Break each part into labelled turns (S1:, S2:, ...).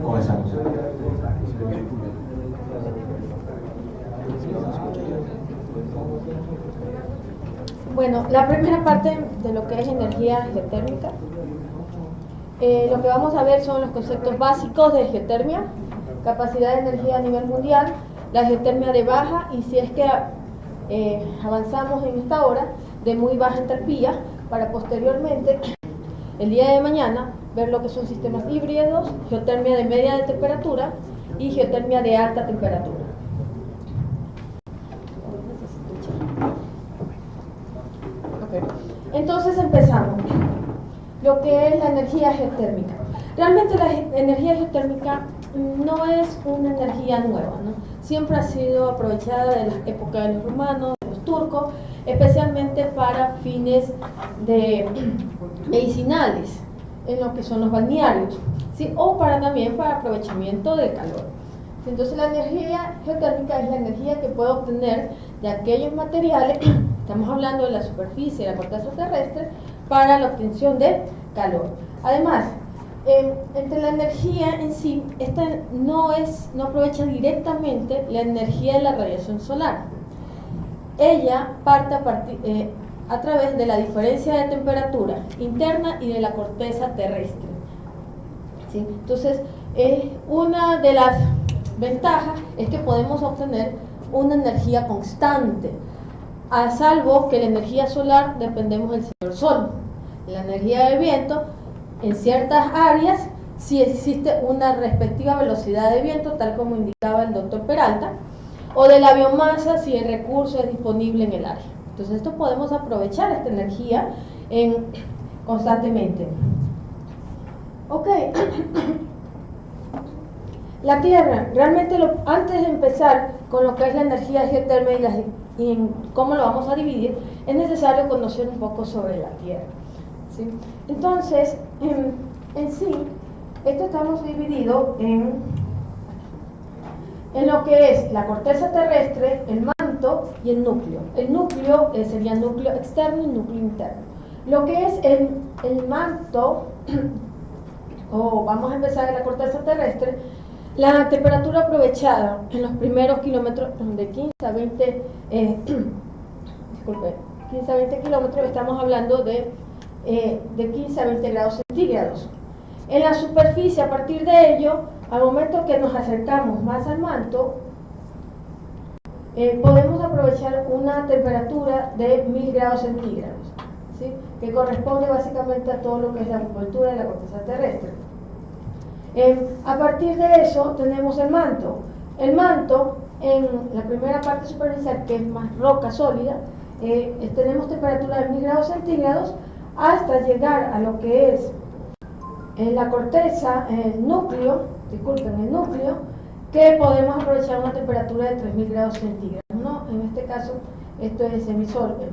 S1: Comenzamos.
S2: Bueno, la primera parte de lo que es energía geotérmica, lo que vamos a ver son los conceptos básicos de geotermia, capacidad de energía a nivel mundial, la geotermia de baja y si es que avanzamos en esta hora de muy baja entalpía para posteriormente, el día de mañana, ver lo que son sistemas híbridos, geotermia de media de temperatura y geotermia de alta temperatura. Entonces empezamos. Lo que es la energía geotérmica. Realmente la energía geotérmica no es una energía nueva, ¿no? Siempre ha sido aprovechada de la época de los romanos, de los turcos, especialmente para fines medicinales, en lo que son los balnearios, ¿sí? O también para aprovechamiento del calor. Entonces la energía geotérmica es la energía que puede obtener de aquellos materiales, estamos hablando de la superficie, de la corteza terrestre, para la obtención de calor. Además, entre la energía en sí, esta no aprovecha directamente la energía de la radiación solar. Ella parte a través de la diferencia de temperatura interna y de la corteza terrestre, ¿sí? Entonces, una de las ventajas es que podemos obtener una energía constante, a salvo que la energía solar dependemos del señor sol. La energía del viento, en ciertas áreas, sí existe una respectiva velocidad de viento, tal como indicaba el doctor Peralta, o de la biomasa si el recurso es disponible en el área. Entonces, esto podemos aprovechar esta energía constantemente. Ok. La Tierra, realmente antes de empezar con lo que es la energía geotérmica y en cómo lo vamos a dividir, es necesario conocer un poco sobre la Tierra, ¿sí? Entonces, en sí, esto estamos divididos en lo que es la corteza terrestre, el manto y el núcleo. El núcleo sería núcleo externo y núcleo interno. Lo que es el manto, vamos a empezar en la corteza terrestre, la temperatura aprovechada en los primeros kilómetros de 15 a 20 kilómetros, estamos hablando de 15 a 20 grados centígrados. En la superficie, a partir de ello, al momento que nos acercamos más al manto, podemos aprovechar una temperatura de 1000 grados centígrados, ¿sí? Que corresponde básicamente a todo lo que es la envoltura de la corteza terrestre. A partir de eso tenemos el manto. El manto, en la primera parte superficial, que es más roca sólida, tenemos temperatura de 1000 grados centígrados hasta llegar a lo que es la corteza, el núcleo, que podemos aprovechar una temperatura de 3000 grados centígrados, ¿no? En este caso, esto es semisólido.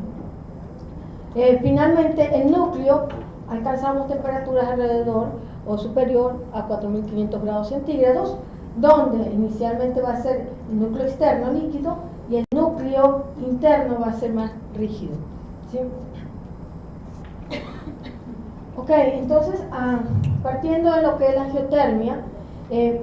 S2: Finalmente, el núcleo, alcanzamos temperaturas alrededor o superior a 4500 grados centígrados, donde inicialmente va a ser el núcleo externo líquido y el núcleo interno va a ser más rígido, ¿sí? Ok, entonces, partiendo de lo que es la geotermia,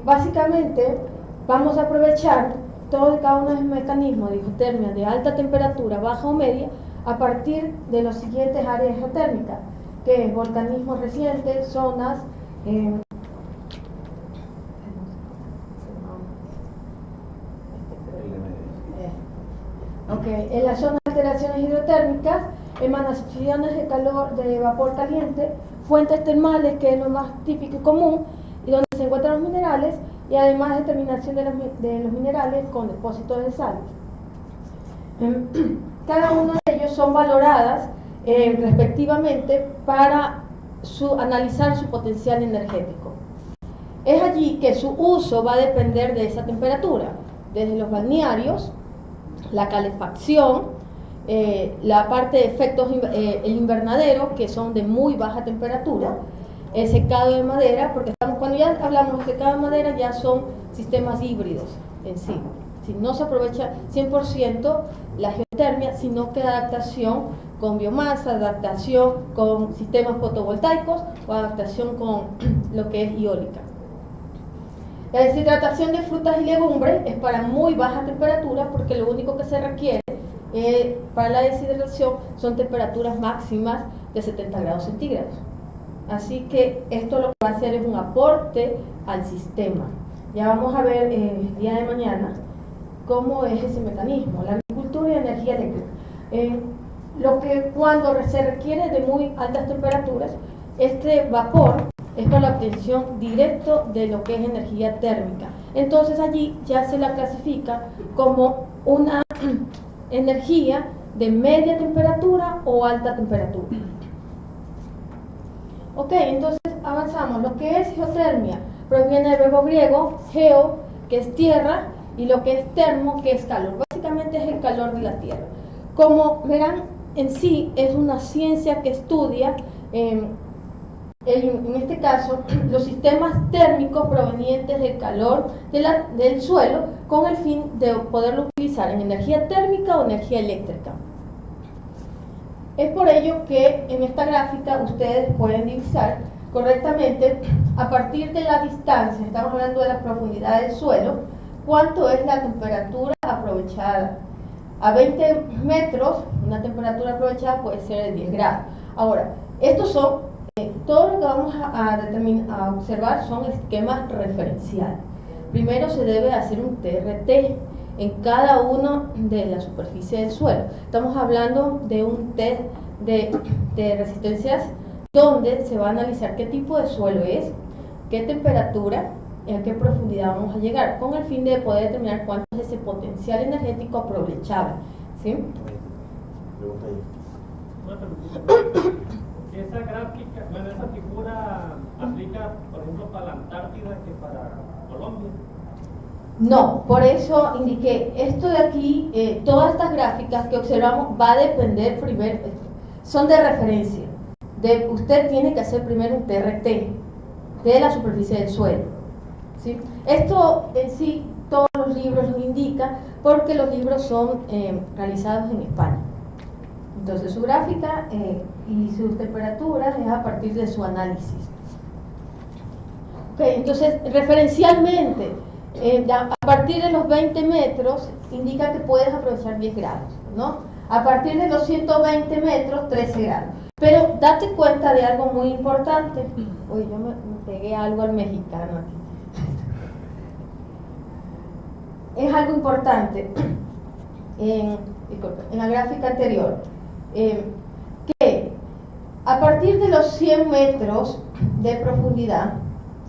S2: básicamente vamos a aprovechar todo y cada uno de los mecanismos de geotermia de alta temperatura, baja o media, a partir de los siguientes áreas geotérmicas, que es volcanismo reciente, zonas, en las zonas de alteraciones hidrotérmicas, emanaciones de calor de vapor caliente, fuentes termales, que es lo más típico y común, y donde se encuentran los minerales, y además determinación de los minerales con depósitos de sal. Cada uno de ellos son valoradas respectivamente para analizar su potencial energético. Es allí que su uso va a depender de esa temperatura, desde los balnearios, la calefacción, la parte de efectos, el invernadero, que son de muy baja temperatura, el secado de madera, porque cuando ya hablamos de secado de madera ya son sistemas híbridos en sí. Si no se aprovecha 100% la geotermia geotermia, sino que adaptación con biomasa, adaptación con sistemas fotovoltaicos o adaptación con lo que es eólica. La deshidratación de frutas y legumbres es para muy baja temperatura, porque lo único que se requiere para la deshidratación son temperaturas máximas de 70 grados centígrados. Así que esto lo que va a hacer es un aporte al sistema. Ya vamos a ver el día de mañana cómo es ese mecanismo. La agricultura y energía eléctrica. Cuando se requiere de muy altas temperaturas, este vapor es para la obtención directa de lo que es energía térmica. Entonces allí ya se la clasifica como una energía de media temperatura o alta temperatura. Ok, entonces avanzamos. Lo que es geotermia proviene del verbo griego geo, que es tierra, y lo que es termo, que es calor. Básicamente es el calor de la tierra. Como verán, en sí es una ciencia que estudia en este caso los sistemas térmicos provenientes del calor del suelo, con el fin de poderlo utilizar en energía térmica o energía eléctrica. Es por ello que en esta gráfica ustedes pueden divisar correctamente, a partir de la distancia, estamos hablando de la profundidad del suelo, cuánto es la temperatura aprovechada. A 20 metros, una temperatura aprovechada puede ser de 10 grados. Ahora, estos son, todo lo que vamos a observar son esquemas referenciales. Primero se debe hacer un TRT en cada uno de la superficie del suelo. Estamos hablando de un test de resistencias donde se va a analizar qué tipo de suelo es, qué temperatura y a qué profundidad vamos a llegar, con el fin de poder determinar cuánto es ese potencial energético aprovechable. ¿Sí?
S1: Esa gráfica, bueno, esa figura aplica, por ejemplo, para la Antártida que para Colombia.
S2: No, por eso indiqué, esto de aquí, todas estas gráficas que observamos va a depender primero, son de referencia. Usted tiene que hacer primero un TRT de la superficie del suelo. ¿Sí? Esto en sí, todos los libros lo indican, porque los libros son realizados en España. Entonces su gráfica y sus temperaturas es a partir de su análisis. Okay, entonces, referencialmente, a partir de los 20 metros indica que puedes aprovechar 10 grados, ¿no? A partir de los 120 metros, 13 grados. Pero date cuenta de algo muy importante. Uy, yo me pegué algo al mexicano aquí. Es algo importante en la gráfica anterior, que a partir de los 100 metros de profundidad,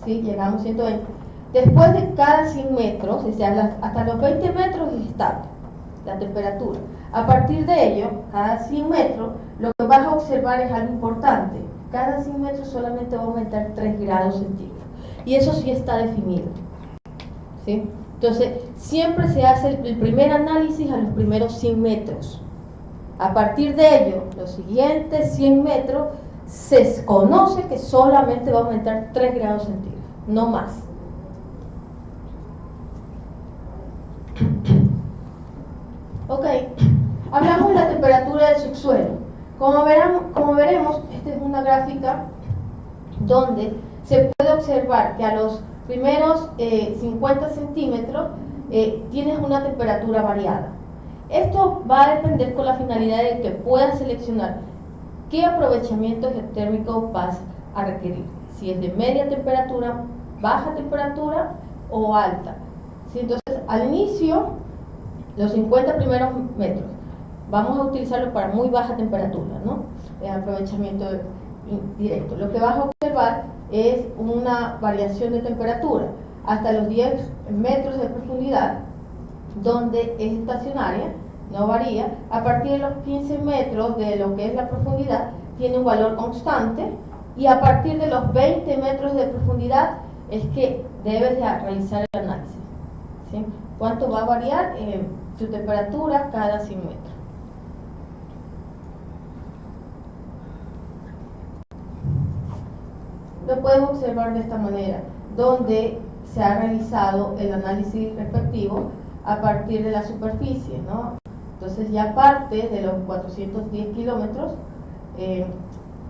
S2: ¿sí? Llegamos a 120, después de cada 100 metros, o sea, hasta los 20 metros es estable la temperatura. A partir de ello, cada 100 metros, lo que vas a observar es algo importante. Cada 100 metros solamente va a aumentar 3 grados centígrados. Y eso sí está definido. ¿Sí? Entonces, siempre se hace el primer análisis a los primeros 100 metros. A partir de ello, los siguientes 100 metros, se conoce que solamente va a aumentar 3 grados centígrados, no más. Ok, hablamos de la temperatura del subsuelo. Como veremos, esta es una gráfica donde se puede observar que a los primeros 50 centímetros tienes una temperatura variada. Esto va a depender con la finalidad de que puedas seleccionar qué aprovechamiento geotérmico vas a requerir. Si es de media temperatura, baja temperatura o alta. ¿Sí? Entonces, al inicio, los 50 primeros metros, vamos a utilizarlo para muy baja temperatura, ¿no? El aprovechamiento directo. Lo que vas a observar es una variación de temperatura hasta los 10 metros de profundidad, donde es estacionaria, no varía. A partir de los 15 metros de lo que es la profundidad, tiene un valor constante, y a partir de los 20 metros de profundidad es que debes de realizar el análisis. ¿Sí? ¿Cuánto va a variar tu temperatura cada 100 metros? Lo puedes observar de esta manera, donde se ha realizado el análisis respectivo a partir de la superficie, ¿no? Entonces ya parte de los 410 kilómetros,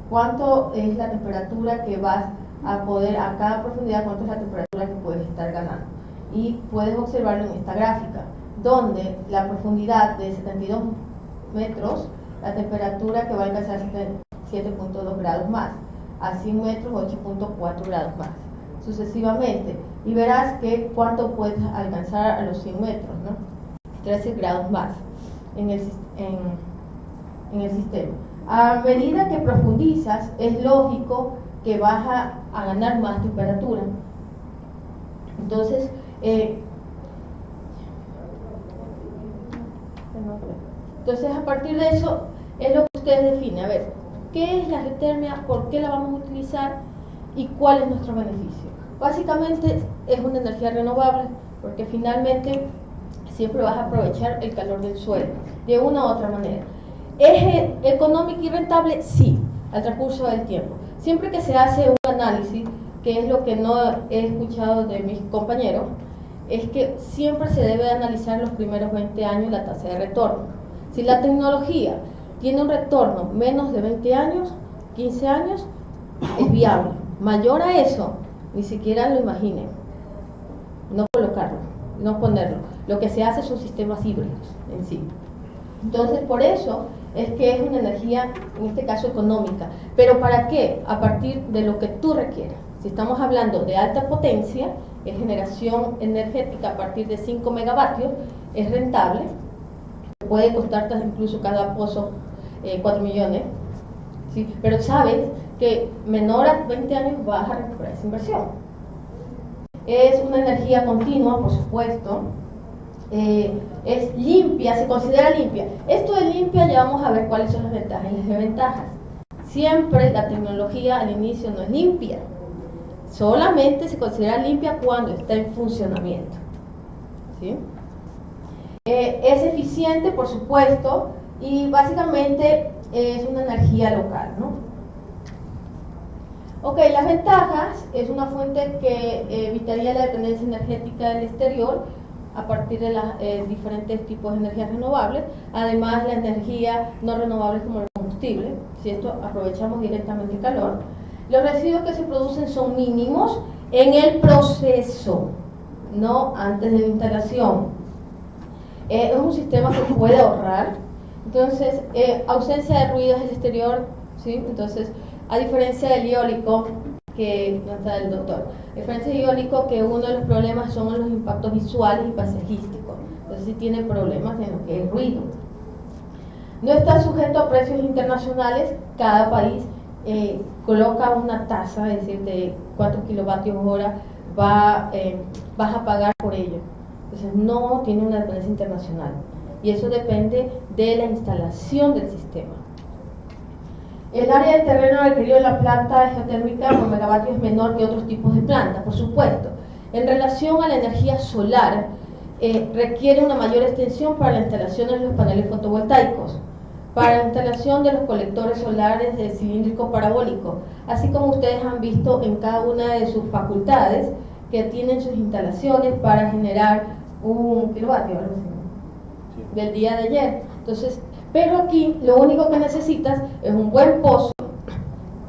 S2: cuánto es la temperatura que vas a poder, a cada profundidad, cuánto es la temperatura que puedes estar ganando. Y puedes observarlo en esta gráfica, donde la profundidad de 72 metros, la temperatura que va a alcanzar 7.2 grados más, a 100 metros 8.4 grados más, sucesivamente. Y verás que cuánto puedes alcanzar a los 100 metros, ¿no? 13 grados más en el sistema. A medida que profundizas, es lógico que vas a ganar más temperatura. Entonces, a partir de eso, es lo que ustedes definen. A ver, ¿qué es la geotermia? ¿Por qué la vamos a utilizar? ¿Y cuál es nuestro beneficio? Básicamente, es una energía renovable, porque finalmente siempre vas a aprovechar el calor del suelo, de una u otra manera. ¿Es económico y rentable? Sí, al transcurso del tiempo. Siempre que se hace un análisis, que es lo que no he escuchado de mis compañeros, es que siempre se debe analizar los primeros 20 años la tasa de retorno. Si la tecnología tiene un retorno menos de 20 años, 15 años, es viable. Mayor a eso, ni siquiera lo imaginen. No colocarlo, no ponerlo. Lo que se hace son sistemas híbridos en sí. Entonces, por eso es que es una energía, en este caso económica. ¿Pero para qué? A partir de lo que tú requieras. Si estamos hablando de alta potencia, es generación energética a partir de 5 megavatios, es rentable. Puede costarte incluso cada pozo 4 millones. ¿Sí? Pero sabes que menor a 20 años vas a recuperar esa inversión. Es una energía continua, por supuesto. Es limpia, se considera limpia. Esto de limpia ya vamos a ver cuáles son las ventajas y las desventajas. Siempre la tecnología al inicio no es limpia. Solamente se considera limpia cuando está en funcionamiento. ¿Sí? Es eficiente, por supuesto, y básicamente es una energía local, ¿no? Ok, las ventajas: es una fuente que evitaría la dependencia energética del exterior a partir de los diferentes tipos de energías renovables. Además, la energía no renovable como el combustible, si esto aprovechamos directamente el calor. Los residuos que se producen son mínimos en el proceso, no antes de la instalación. Es un sistema que puede ahorrar. Entonces, ausencia de ruidos del exterior, ¿sí? Entonces, a diferencia del eólico, que no está el doctor, a diferencia del eólico, que uno de los problemas son los impactos visuales y paisajísticos. Entonces, sí tiene problemas en lo que es ruido. No está sujeto a precios internacionales. Cada país coloca una tasa, es decir, de cuántos kilovatios hora vas a pagar por ello. Entonces, no tiene una dependencia internacional. Y eso depende de la instalación del sistema. El área de terreno requerido de la planta geotérmica por megavatio es menor que otros tipos de plantas, por supuesto. En relación a la energía solar, requiere una mayor extensión para la instalación de los paneles fotovoltaicos, para la instalación de los colectores solares de cilíndrico parabólico, así como ustedes han visto en cada una de sus facultades que tienen sus instalaciones para generar un kilovatio, algo así, ¿no? Del día de ayer. Entonces, pero aquí lo único que necesitas es un buen pozo,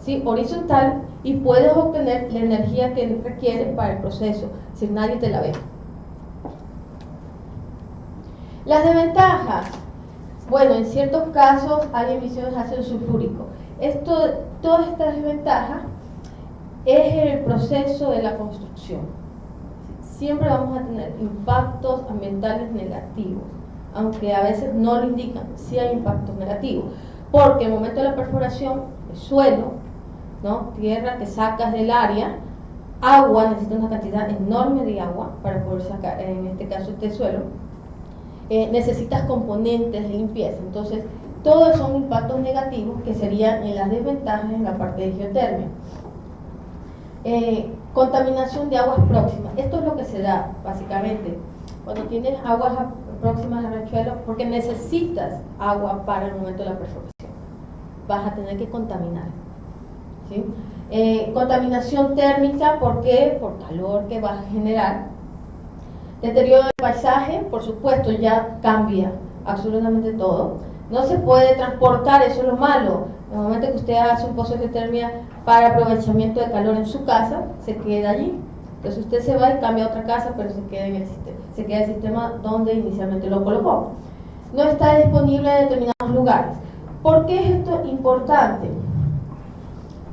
S2: ¿sí?, horizontal, y puedes obtener la energía que requieres para el proceso, si nadie te la ve. Las desventajas: bueno, en ciertos casos hay emisiones de ácido sulfúrico. Todas estas desventajas es el proceso de la construcción. Siempre vamos a tener impactos ambientales negativos, aunque a veces no lo indican. Sí hay impactos negativos, porque en el momento de la perforación, el suelo, ¿no?, tierra que sacas del área, agua, necesitas una cantidad enorme de agua para poder sacar, en este caso, este suelo. Necesitas componentes de limpieza. Entonces, todos son impactos negativos que serían en las desventajas en la parte de geotermia. Contaminación de aguas próximas. Esto es lo que se da, básicamente, cuando tienes aguas próximas al riachuelo, porque necesitas agua para el momento de la perforación. Vas a tener que contaminar, ¿sí? Contaminación térmica, ¿por qué? Por calor que vas a generar. Deterioro del paisaje, por supuesto, ya cambia absolutamente todo. No se puede transportar, eso es lo malo. En el momento que usted hace un pozo de geotermia para aprovechamiento de calor en su casa, se queda allí. Entonces usted se va y cambia a otra casa, pero se queda en el sistema, se queda en el sistema donde inicialmente lo colocó. No está disponible en determinados lugares. ¿Por qué es esto importante?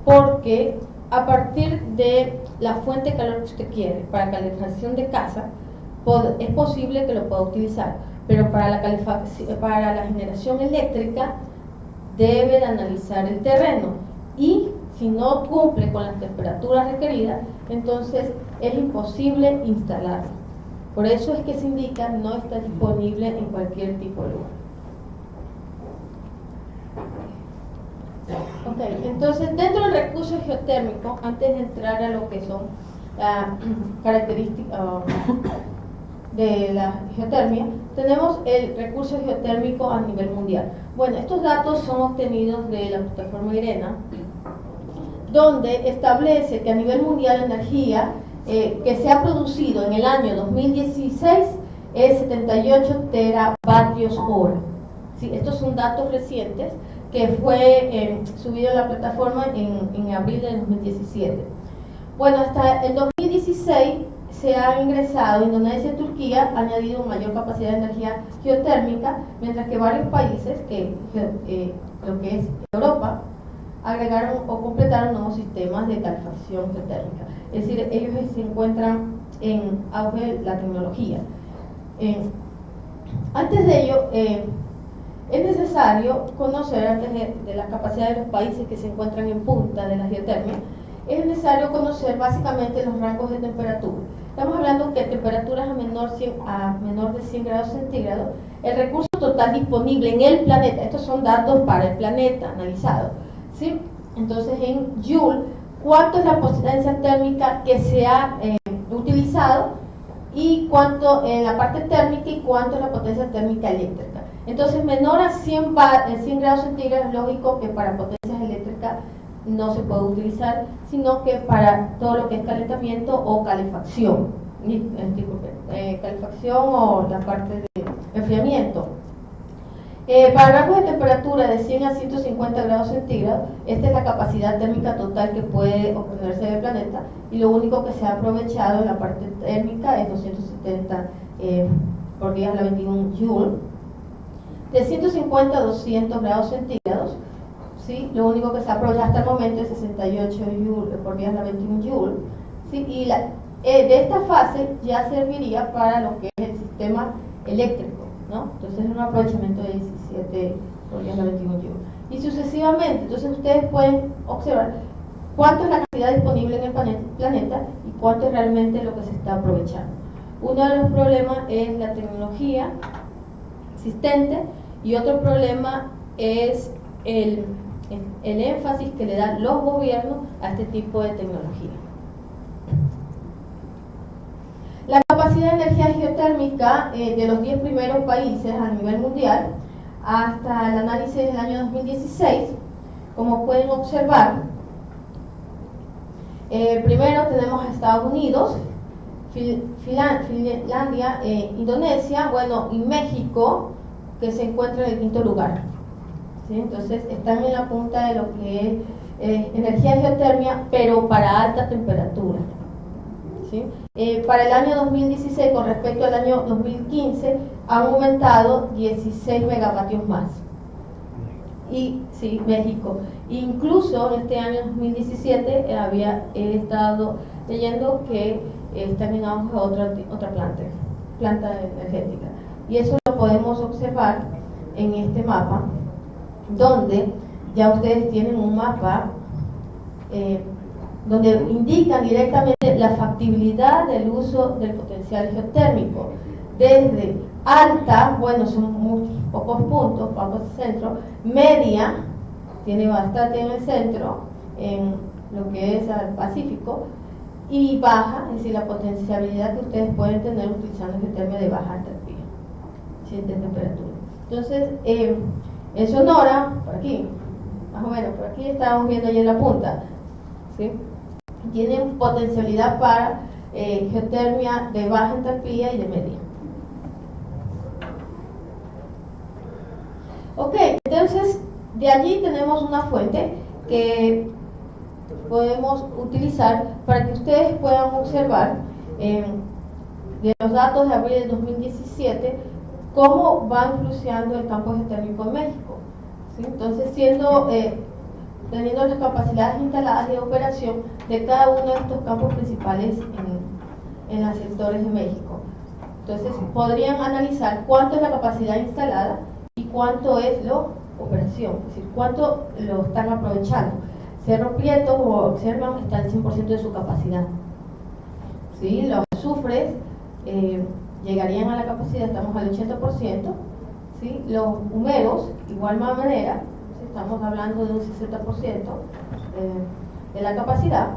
S2: Porque a partir de la fuente de calor que usted quiere para calefacción de casa, es posible que lo pueda utilizar, pero para la generación eléctrica debe de analizar el terreno y si no cumple con las temperaturas requeridas, entonces es imposible instalarlo. Por eso es que se indica no está disponible en cualquier tipo de lugar. Ok, entonces dentro del recurso geotérmico, antes de entrar a lo que son las características de la geotermia, tenemos el recurso geotérmico a nivel mundial. Bueno, estos datos son obtenidos de la plataforma IRENA, donde establece que a nivel mundial la energía que se ha producido en el año 2016 es 78 teravatios hora. Sí, estos son datos recientes que fue subido a la plataforma en abril de 2017. Bueno, hasta el 2016 se ha ingresado Indonesia y Turquía, ha añadido mayor capacidad de energía geotérmica, mientras que varios países, lo que es Europa, agregaron o completaron nuevos sistemas de calefacción geotérmica. Es decir, ellos se encuentran en auge la tecnología. Antes de ello, es necesario conocer, antes de la capacidad de los países que se encuentran en punta de la geotermia, es necesario conocer básicamente los rangos de temperatura. Estamos hablando que temperaturas a menor de 100 grados centígrados, el recurso total disponible en el planeta, estos son datos para el planeta analizado, ¿sí? Entonces en Joule, ¿cuánto es la potencia térmica que se ha utilizado? Y cuánto en la parte térmica y cuánto es la potencia térmica eléctrica. Entonces menor a 100 grados centígrados es lógico que para potencias eléctricas no se puede utilizar, sino que para todo lo que es calentamiento o calefacción, calefacción o la parte de enfriamiento. Para rangos de temperatura de 100 a 150 grados centígrados, esta es la capacidad térmica total que puede obtenerse del planeta, y lo único que se ha aprovechado en la parte térmica es 270 por 10 a la 21 joule. De 150 a 200 grados centígrados, ¿sí? Lo único que se ha aprovechado hasta el momento es 68 joule por 10 a la 21 joule, ¿sí? Y de esta fase ya serviría para lo que es el sistema eléctrico, ¿no? Entonces es un aprovechamiento de 17 por 10 a la 21 joule. Y sucesivamente, entonces ustedes pueden observar cuánto es la cantidad disponible en el planeta y cuánto es realmente lo que se está aprovechando. Uno de los problemas es la tecnología existente y otro problema es el énfasis que le dan los gobiernos a este tipo de tecnología. La capacidad de energía geotérmica de los 10 primeros países a nivel mundial hasta el análisis del año 2016, como pueden observar, primero tenemos a Estados Unidos, Finlandia, Indonesia, bueno, y México, que se encuentra en el quinto lugar. ¿Sí? Entonces están en la punta de lo que es energía geotermia, pero para alta temperatura. ¿Sí? Para el año 2016 con respecto al año 2015 han aumentado 16 megavatios más. Y sí, México. Incluso en este año 2017 he estado leyendo que están en auge otra planta energética. Y eso lo podemos observar en este mapa, donde ya ustedes tienen un mapa donde indican directamente la factibilidad del uso del potencial geotérmico. Desde alta, bueno, son pocos puntos, pocos centros, media, tiene bastante en el centro, en lo que es el Pacífico, y baja, es decir, la potencialidad que ustedes pueden tener utilizando geotermia de baja entropía, ¿sí? De temperatura. Entonces, en Sonora, por aquí, más o menos, por aquí estamos viendo ahí en la punta, ¿sí? Tienen potencialidad para geotermia de baja entropía y de media. Ok, entonces de allí tenemos una fuente que podemos utilizar para que ustedes puedan observar de los datos de abril de 2017 cómo va influenciando el campo geotérmico en México. ¿Sí? Entonces, teniendo las capacidades instaladas de operación de cada uno de estos campos principales en los sectores de México. Entonces, podrían analizar cuánto es la capacidad instalada y cuánto es la operación, es decir, cuánto lo están aprovechando. Cerro Prieto, como observan, está al 100% de su capacidad. ¿Sí? Los azufres llegarían a la capacidad, estamos al 80%. ¿Sí? Los humeros, igual manera, estamos hablando de un 60% de la capacidad.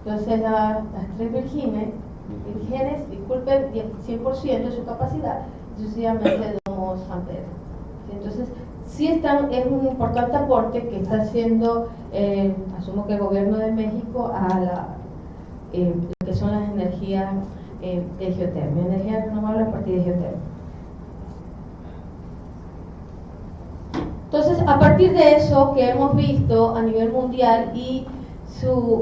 S2: Entonces, las tres vírgenes, disculpen, 100% de su capacidad, sucesivamente de San Pedro. ¿Sí? Entonces, sí es un importante aporte que está haciendo, asumo que el gobierno de México, a lo que son las energías de geotermia, energías renovables a partir de geotermia. Entonces, a partir de eso que hemos visto a nivel mundial y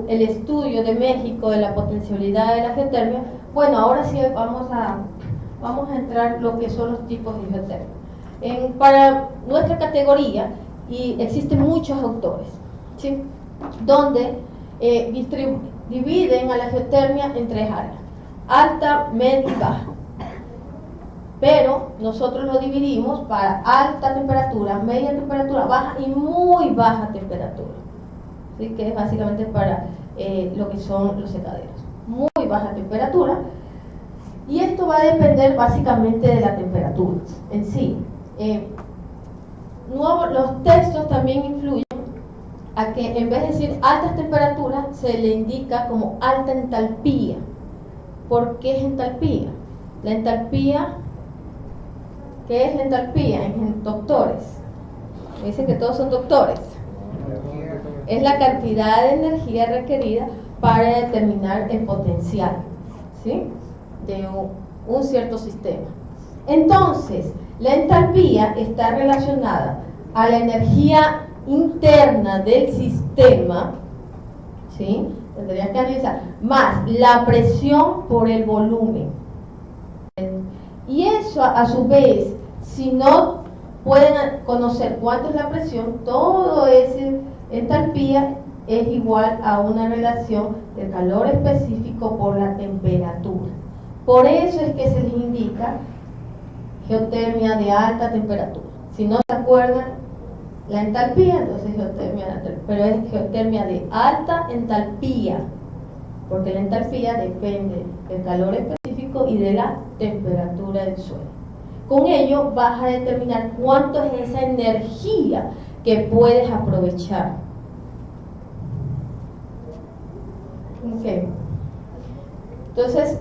S2: el estudio de México de la potencialidad de la geotermia, bueno, ahora sí vamos a entrar en lo que son los tipos de geotermia. Para nuestra categoría, y existen muchos autores, ¿sí? Donde dividen a la geotermia en tres áreas: alta, media y baja. Pero nosotros lo dividimos para alta temperatura, media temperatura, baja y muy baja temperatura. ¿Sí? Que es básicamente para lo que son los secaderos. Muy baja temperatura. Y esto va a depender básicamente de la temperatura en sí. Los textos también influyen a que en vez de decir altas temperaturas se le indica como alta entalpía. ¿Por qué es entalpía? La entalpía, ¿qué es la entalpía? En doctores, me dicen que todos son doctores. Es la cantidad de energía requerida para determinar el potencial, ¿sí? De un cierto sistema. Entonces, la entalpía está relacionada a la energía interna del sistema, ¿sí? Tendrías que analizar, más la presión por el volumen. Y eso, a su vez, si no pueden conocer cuánto es la presión, todo ese entalpía es igual a una relación del calor específico por la temperatura. Por eso es que se les indica geotermia de alta temperatura. Si no se acuerdan la entalpía, entonces geotermia de alta, pero es geotermia de alta entalpía, porque la entalpía depende del calor específico y de la temperatura del suelo. Con ello vas a determinar cuánto es esa energía que puedes aprovechar. Okay. Entonces,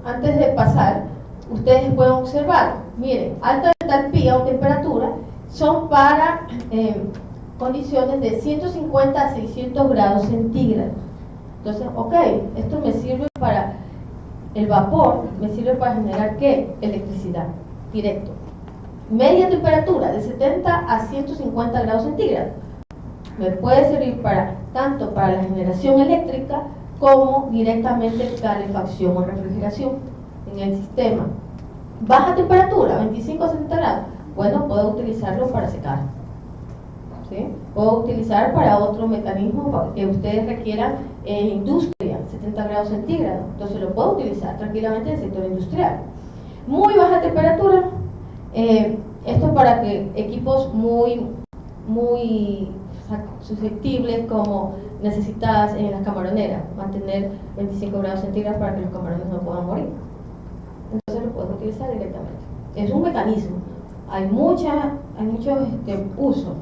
S2: antes de pasar, ustedes pueden observar, miren, alta entalpía o temperatura son para condiciones de 150 a 600 grados centígrados. Entonces, ok, esto me sirve para el vapor, me sirve para generar ¿qué? Electricidad, directo. Media temperatura de 70 a 150 grados centígrados. Me puede servir tanto para la generación eléctrica como directamente calefacción o refrigeración en el sistema. Baja temperatura, 25 a 70 grados. Bueno, puedo utilizarlo para secar. ¿Sí? Puedo utilizar para otro mecanismo que ustedes requieran en industria, 70 grados centígrados. Entonces lo puedo utilizar tranquilamente en el sector industrial. Muy baja temperatura. Esto para que equipos muy susceptibles como necesitadas en las camaroneras, mantener 25 grados centígrados para que los camarones no puedan morir. Entonces lo puedo utilizar directamente. Es un mecanismo. Hay muchos usos.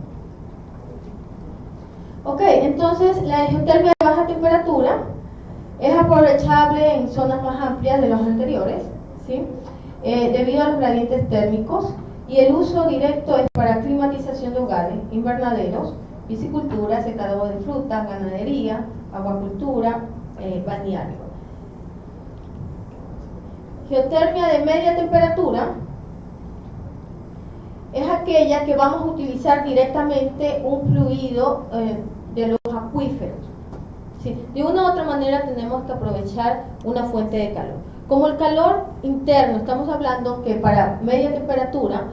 S2: Ok, entonces la geotermia de baja temperatura es aprovechable en zonas más amplias de los anteriores, ¿sí? Debido a los gradientes térmicos, y el uso directo es para climatización de hogares, invernaderos, piscicultura, secadero de frutas, ganadería, acuacultura, balneario. Geotermia de media temperatura es aquella que vamos a utilizar directamente un fluido de los acuíferos. ¿Sí? De una u otra manera tenemos que aprovechar una fuente de calor. Como el calor interno, estamos hablando que para media temperatura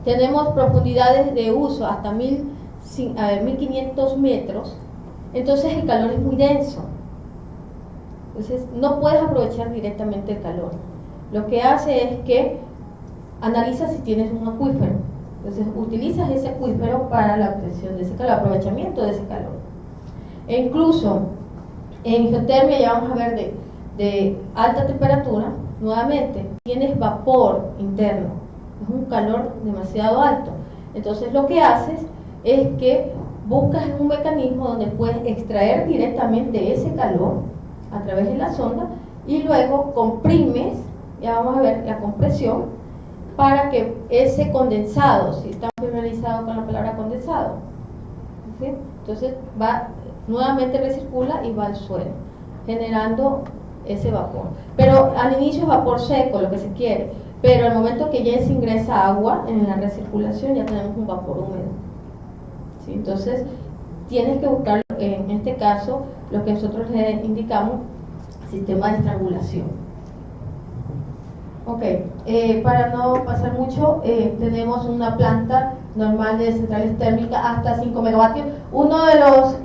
S2: tenemos profundidades de uso hasta 1500 metros, entonces el calor es muy denso. Entonces no puedes aprovechar directamente el calor. Lo que hace es que analiza si tienes un acuífero. Entonces utilizas ese acuífero para la obtención de ese calor, aprovechamiento de ese calor. E incluso en geotermia, ya vamos a ver de alta temperatura, nuevamente tienes vapor interno, es un calor demasiado alto. Entonces lo que haces es que buscas un mecanismo donde puedes extraer directamente ese calor a través de la sonda y luego comprimes, ya vamos a ver la compresión, para que ese condensado, si está familiarizado con la palabra condensado, ¿sí? Entonces va, nuevamente recircula y va al suelo, generando ese vapor. Pero al inicio es vapor seco, lo que se quiere, pero al momento que ya se ingresa agua en la recirculación ya tenemos un vapor húmedo. ¿Sí? Entonces tienes que buscar, en este caso, lo que nosotros le indicamos, sistema de estrangulación. Ok, para no pasar mucho, tenemos una planta normal de centrales térmicas hasta 5 megavatios. Uno de los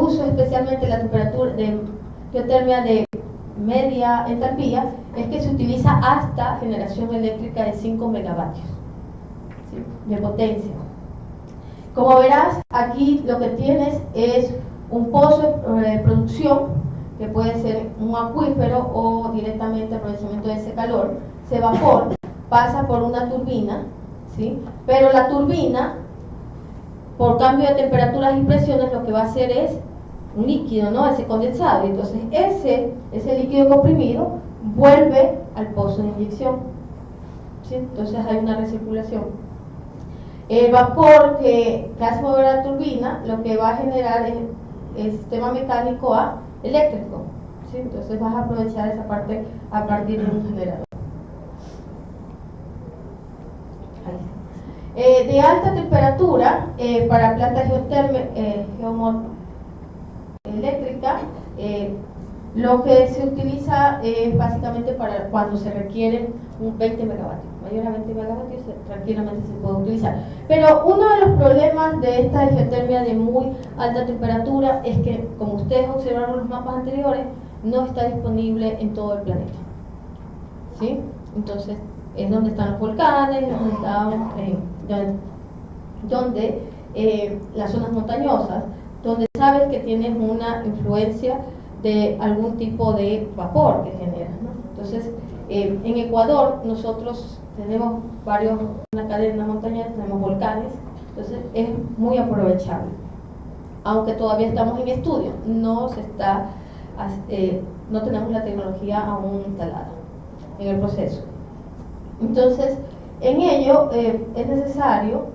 S2: usos, especialmente la temperatura de geotermia de media entalpía, es que se utiliza hasta generación eléctrica de 5 megavatios, ¿sí?, de potencia. Como verás, aquí lo que tienes es un pozo de producción, que puede ser un acuífero o directamente aprovechamiento de ese calor. Se evapora, pasa por una turbina, ¿sí? Pero la turbina, por cambio de temperaturas y presiones, lo que va a hacer es un líquido, ¿no? Ese condensado. Entonces ese líquido comprimido vuelve al pozo de inyección, ¿sí? Entonces hay una recirculación. El vapor que hace mover la turbina, lo que va a generar es el sistema mecánico a eléctrico, ¿sí? Entonces vas a aprovechar esa parte a partir de un generador. De alta temperatura, para plantas geoeléctrica, lo que se utiliza es básicamente para cuando se requieren un 20 megavatios. Mayor a 20 megavatios tranquilamente se puede utilizar. Pero uno de los problemas de esta geotermia de muy alta temperatura es que, como ustedes observaron en los mapas anteriores, no está disponible en todo el planeta, ¿sí? Entonces es donde están los volcanes, donde las zonas montañosas, donde sabes que tienes una influencia de algún tipo de vapor que generas, ¿no? Entonces en Ecuador nosotros tenemos una cadena montañosa, tenemos volcanes, entonces es muy aprovechable, aunque todavía estamos en estudio, no tenemos la tecnología aún instalada en el proceso. Entonces en ello es necesario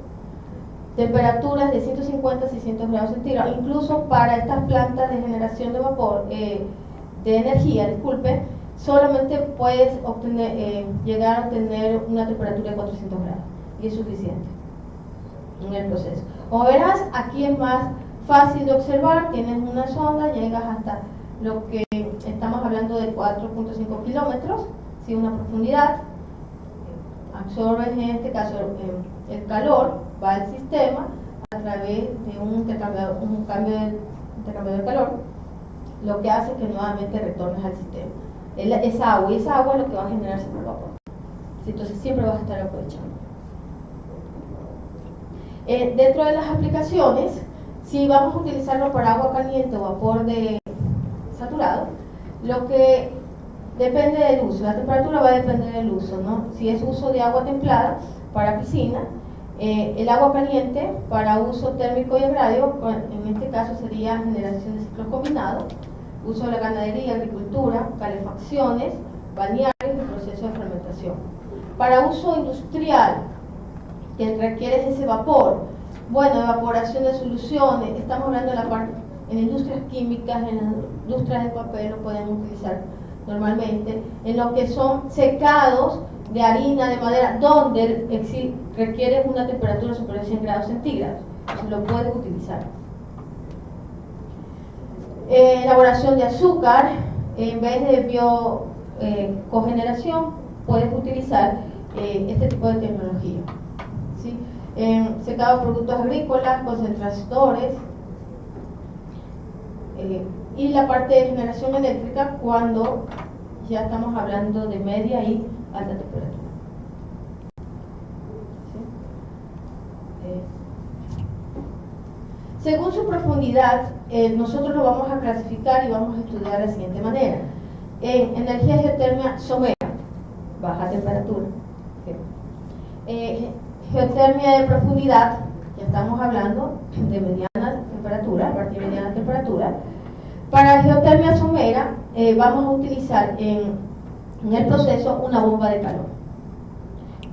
S2: temperaturas de 150 a 600 grados centígrados, incluso para estas plantas de generación de vapor, de energía, solamente puedes llegar a obtener una temperatura de 400 grados y es suficiente en el proceso. Como verás, aquí es más fácil de observar, tienes una sonda, llegas hasta lo que estamos hablando de 4.5 kilómetros, ¿sí?, una profundidad, absorbes en este caso el calor, va al sistema a través de un cambio de calor, lo que hace que nuevamente retornes al sistema. Esa agua es lo que va a generarse por vapor. Entonces siempre vas a estar aprovechando. Dentro de las aplicaciones, si vamos a utilizarlo para agua caliente o vapor saturado, lo que depende del uso, la temperatura va a depender del uso, ¿no? Si es uso de agua templada para piscina, el agua caliente para uso térmico y agrario, en este caso sería generación de ciclos combinados, uso de la ganadería, agricultura, calefacciones, balnearios y proceso de fermentación. Para uso industrial, que requiere ese vapor, bueno, evaporación de soluciones, estamos hablando de la parte, en industrias químicas, en las industrias del papel lo podemos utilizar normalmente, en lo que son secados de harina, de madera, donde requiere una temperatura superior a 100 grados centígrados. Entonces lo puedes utilizar. Elaboración de azúcar, en vez de cogeneración, puedes utilizar este tipo de tecnología. ¿Sí? Secado de productos agrícolas, concentradores, y la parte de generación eléctrica cuando ya estamos hablando de media y alta temperatura. ¿Sí? Según su profundidad, nosotros lo vamos a clasificar y vamos a estudiar de la siguiente manera. En energía geotermia somera, baja temperatura. Geotermia de profundidad, ya estamos hablando de mediana temperatura, a partir de mediana temperatura. Para geotermia somera vamos a utilizar en el proceso una bomba de calor,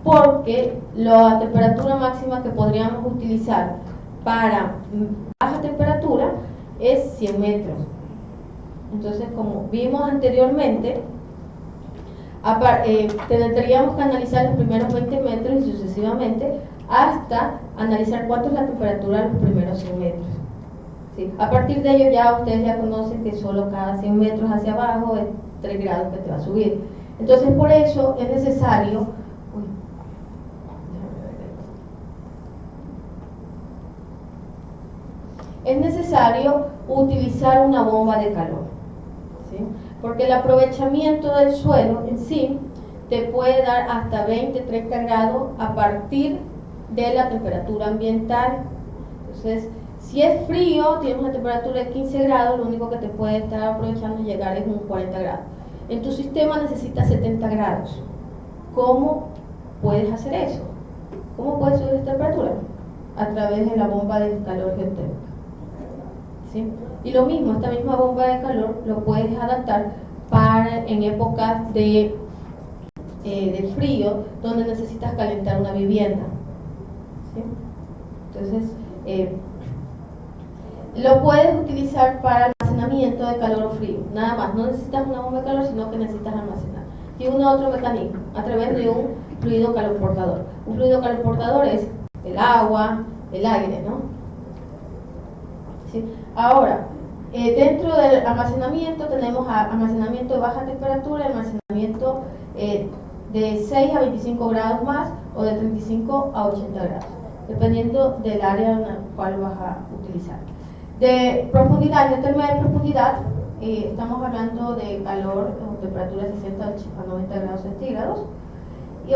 S2: porque la temperatura máxima que podríamos utilizar para baja temperatura es 100 metros. Entonces, como vimos anteriormente, tendríamos que analizar los primeros 20 metros y sucesivamente hasta analizar cuánto es la temperatura de los primeros 100 metros. ¿Sí? A partir de ello ya ustedes ya conocen que solo cada 100 metros hacia abajo es 3 grados que te va a subir. Entonces, por eso es necesario utilizar una bomba de calor, ¿sí? Porque el aprovechamiento del suelo en sí te puede dar hasta 20-30 grados a partir de la temperatura ambiental. Entonces, si es frío, tienes una temperatura de 15 grados, lo único que te puede estar aprovechando llegar es un 40 grados. En tu sistema necesitas 70 grados. ¿Cómo puedes hacer eso? ¿Cómo puedes subir la temperatura? A través de la bomba de calor geotérmica. ¿Sí? Y lo mismo, esta misma bomba de calor lo puedes adaptar en épocas de frío, donde necesitas calentar una vivienda. ¿Sí? Entonces, lo puedes utilizar para almacenamiento de calor o frío, nada más. No necesitas una bomba de calor, sino que necesitas almacenar. Y otro mecanismo, a través de un fluido calorportador. Un fluido calorportador es el agua, el aire, ¿no? ¿Sí? Ahora, dentro del almacenamiento tenemos almacenamiento de baja temperatura, almacenamiento de 6 a 25 grados más o de 35 a 80 grados, dependiendo del área en la cual vas a utilizar. De profundidad, geotermia de profundidad, estamos hablando de calor o temperatura de 60 a 90 grados centígrados,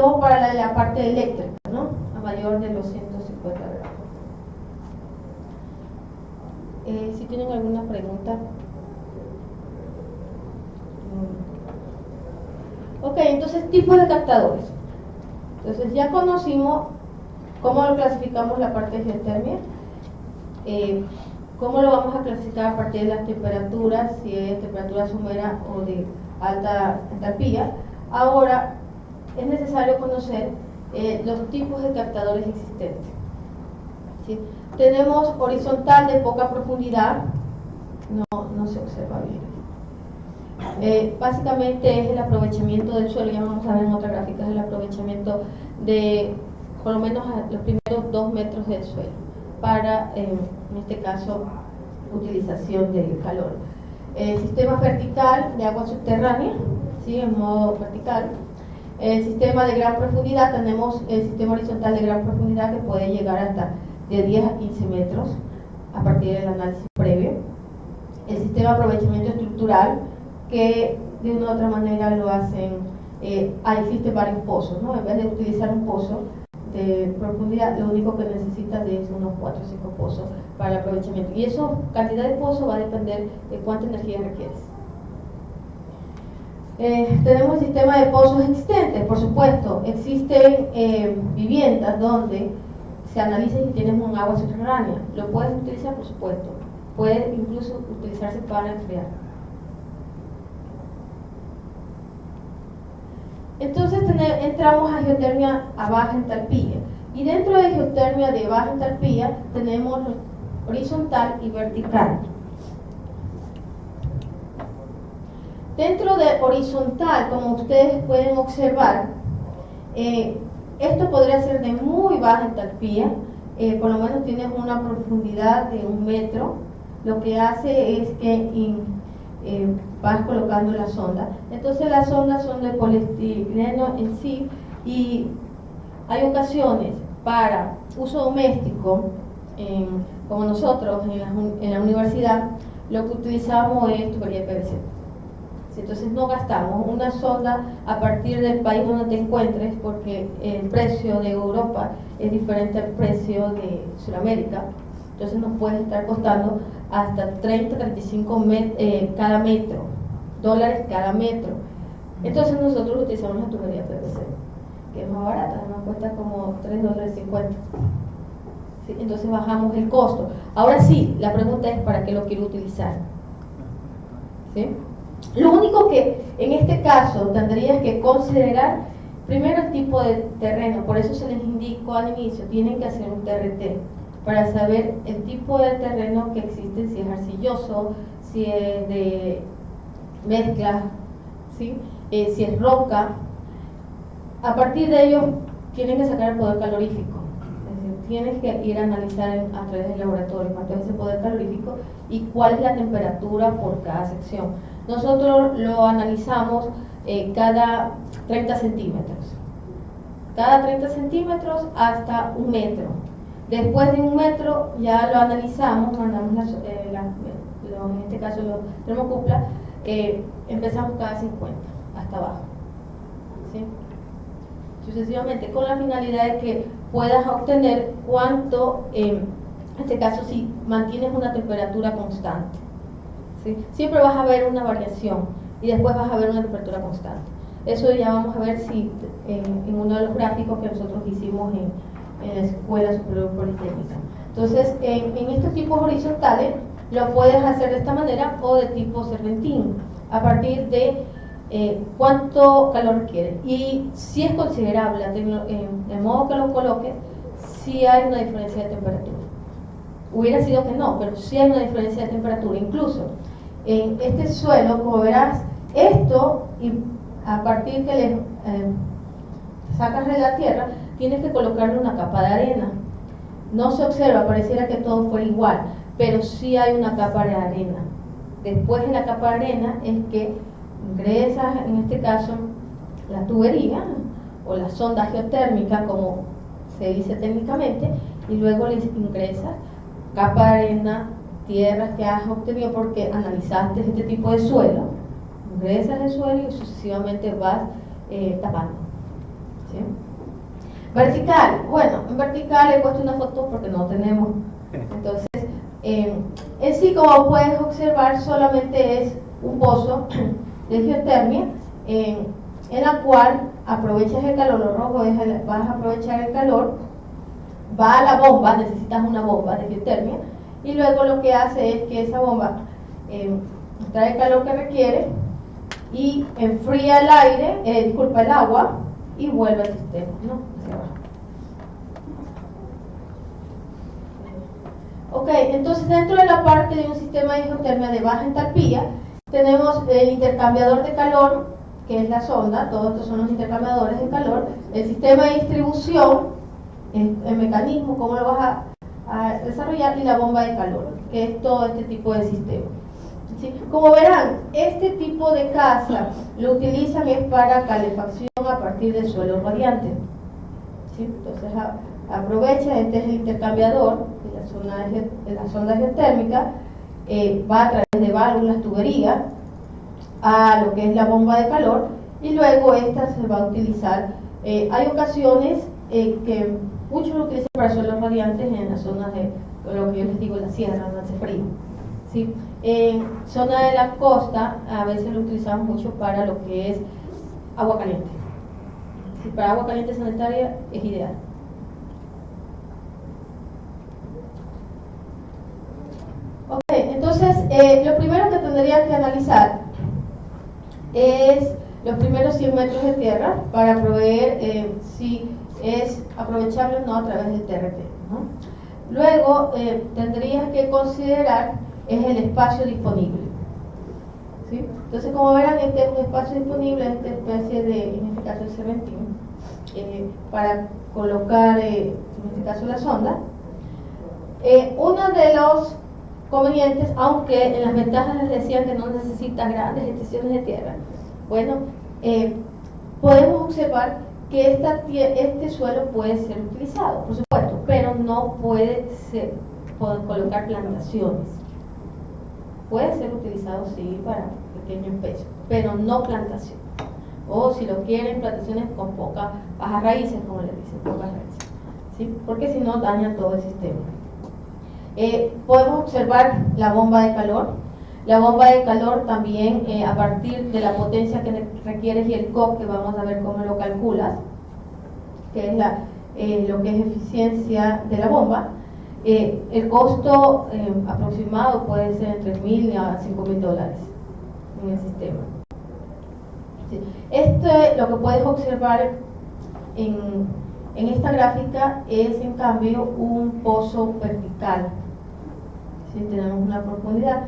S2: o para la parte eléctrica, ¿no? A mayor de los 150 grados. Si tienen alguna pregunta. Ok, entonces tipos de captadores. Entonces ya conocimos cómo lo clasificamos la parte de geotermia, cómo lo vamos a clasificar a partir de las temperaturas, si es temperatura somera o de alta entalpía. Ahora es necesario conocer los tipos de captadores existentes. ¿Sí? Tenemos horizontal de poca profundidad, no se observa bien. Básicamente es el aprovechamiento del suelo, ya vamos a ver en otra gráfica, es el aprovechamiento de por lo menos los primeros 2 metros del suelo para, en este caso, utilización del calor. Sistema vertical de agua subterránea, ¿sí? En modo vertical. El sistema de gran profundidad, tenemos el sistema horizontal de gran profundidad que puede llegar hasta de 10 a 15 metros a partir del análisis previo. El sistema de aprovechamiento estructural, que de una u otra manera lo hacen, existen varios pozos, ¿no? En vez de utilizar un pozo de profundidad, lo único que necesitas es unos 4 o 5 pozos para el aprovechamiento. Y esa cantidad de pozos va a depender de cuánta energía requieres. Tenemos el sistema de pozos existentes, por supuesto. Existen viviendas donde se analiza si tienes un agua subterránea. ¿Lo puedes utilizar? Por supuesto. Puede incluso utilizarse para enfriar. Entonces entramos a geotermia a baja entalpía. Y dentro de geotermia de baja entalpía tenemos horizontal y vertical. Dentro de horizontal, como ustedes pueden observar, Esto podría ser de muy baja entalpía, por lo menos tienes una profundidad de 1 metro. Lo que hace es que vas colocando la sonda. Entonces las sondas son de poliestireno en sí, y hay ocasiones para uso doméstico, como nosotros en la universidad, lo que utilizamos es tubería de PVC. Entonces no gastamos una sonda a partir del país donde te encuentres, porque el precio de Europa es diferente al precio de Sudamérica. Entonces nos puede estar costando hasta 30-35 cada metro, dólares cada metro. Entonces nosotros utilizamos la tubería PVC, que es más barata, nos cuesta como $3.50. ¿Sí? Entonces bajamos el costo. Ahora sí, la pregunta es ¿para qué lo quiero utilizar? ¿Sí? Lo único que en este caso tendrías que considerar, primero el tipo de terreno. Por eso se les indicó al inicio, tienen que hacer un TRT para saber el tipo de terreno que existe, si es arcilloso, si es de mezcla, ¿sí? Si es roca. A partir de ello tienen que sacar el poder calorífico. Es decir, tienes que ir a analizar a través del laboratorio cuánto es ese poder calorífico y cuál es la temperatura por cada sección. Nosotros lo analizamos cada 30 centímetros. Cada 30 centímetros hasta 1 metro. Después de 1 metro ya lo analizamos, mandamos en este caso los termocupla, empezamos cada 50 hasta abajo. ¿Sí? Sucesivamente, con la finalidad de que puedas obtener cuánto, en este caso si mantienes una temperatura constante. ¿Sí? Siempre vas a ver una variación y después vas a ver una temperatura constante. Eso ya vamos a ver si en uno de los gráficos que nosotros hicimos en la Escuela Superior Politécnica. Entonces, en estos tipos horizontales lo puedes hacer de esta manera o de tipo serpentín, a partir de cuánto calor requiere. Y si es considerable, de modo que lo coloques, si hay una diferencia de temperatura. Hubiera sido que no, pero sí hay una diferencia de temperatura. Incluso en este suelo, como verás, esto, y a partir que le sacas de la tierra, tienes que colocarle una capa de arena. No se observa, pareciera que todo fuera igual, pero sí hay una capa de arena. Después de la capa de arena es que ingresas, en este caso, la tubería o la sonda geotérmica, como se dice técnicamente, y luego le ingresas capa de arena, tierras que has obtenido porque analizaste este tipo de suelo, ingresas el suelo y sucesivamente vas tapando. ¿Sí? Vertical, bueno, en vertical he puesto una foto porque no tenemos. Entonces, en sí, como puedes observar, solamente es un pozo de geotermia en la cual aprovechas el calor. Lo rojo es vas a aprovechar el calor, va a la bomba, necesitas una bomba de geotermia, y luego lo que hace es que esa bomba trae el calor que requiere y enfría el aire, el agua, y vuelve al sistema, ¿no? Hacia abajo. Ok, entonces dentro de la parte de un sistema de geotermia de baja entalpía tenemos el intercambiador de calor, que es la sonda. Todos estos son los intercambiadores de calor, el sistema de distribución, el mecanismo, cómo lo vas a desarrollar, y la bomba de calor, que es todo este tipo de sistema. ¿Sí? Como verán, este tipo de casa lo utilizan es para calefacción a partir del suelo radiante. ¿Sí? Entonces aprovecha, este es el intercambiador de la sonda geotérmica, va a través de válvulas, tuberías, a lo que es la bomba de calor, y luego esta se va a utilizar. Hay ocasiones que muchos lo utilizan para suelos radiantes en las zonas de lo que yo les digo, la sierra, donde hace frío. ¿Sí? En zona de la costa a veces lo utilizamos mucho para lo que es agua caliente. ¿Sí? Para agua caliente sanitaria es ideal. Ok, entonces lo primero que tendría que analizar es los primeros 100 metros de tierra para proveer si es aprovechable o no a través del TRT, ¿no? Luego tendrías que considerar es el espacio disponible. ¿Sí? Entonces, como verán, este es un espacio disponible, esta especie de, en este caso el serpentín. para colocar, en este caso, la sonda. Uno de los convenientes, aunque en las ventajas les decían que no necesita grandes extensiones de tierra, bueno, podemos observar que este suelo puede ser utilizado, por supuesto, pero no pueden colocar plantaciones. Puede ser utilizado, sí, para pequeño peso, pero no plantación. O si lo quieren, plantaciones con pocas bajas raíces, como les dicen, pocas raíces, ¿sí? Porque si no daña todo el sistema. Podemos observar la bomba de calor. La bomba de calor también, a partir de la potencia que requiere y el COP, que vamos a ver cómo lo calculas, que es lo que es eficiencia de la bomba. El costo aproximado puede ser entre $1.000 a $5.000 en el sistema. Sí. Lo que puedes observar en esta gráfica es, en cambio, un pozo vertical. ¿Sí? Tenemos una profundidad.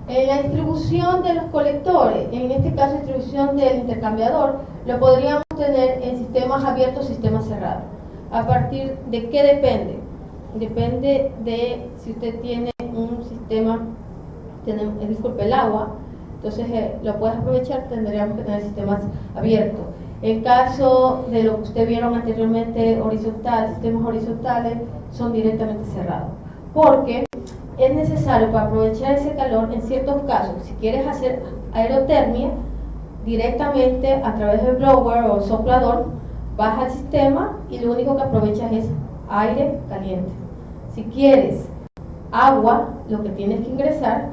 S2: En la distribución de los colectores, en este caso distribución del intercambiador, lo podríamos tener en sistemas abiertos, sistemas cerrados. ¿A partir de qué depende? Depende de si usted tiene un sistema, disculpe, el agua, entonces lo puedes aprovechar, tendríamos que tener sistemas abiertos. En caso de lo que ustedes vieron anteriormente, sistemas horizontales, son directamente cerrados. Porque es necesario, para aprovechar ese calor, en ciertos casos, si quieres hacer aerotermia, directamente a través del blower o soplador, vas al sistema y lo único que aprovechas es aire caliente. Si quieres agua, lo que tienes que ingresar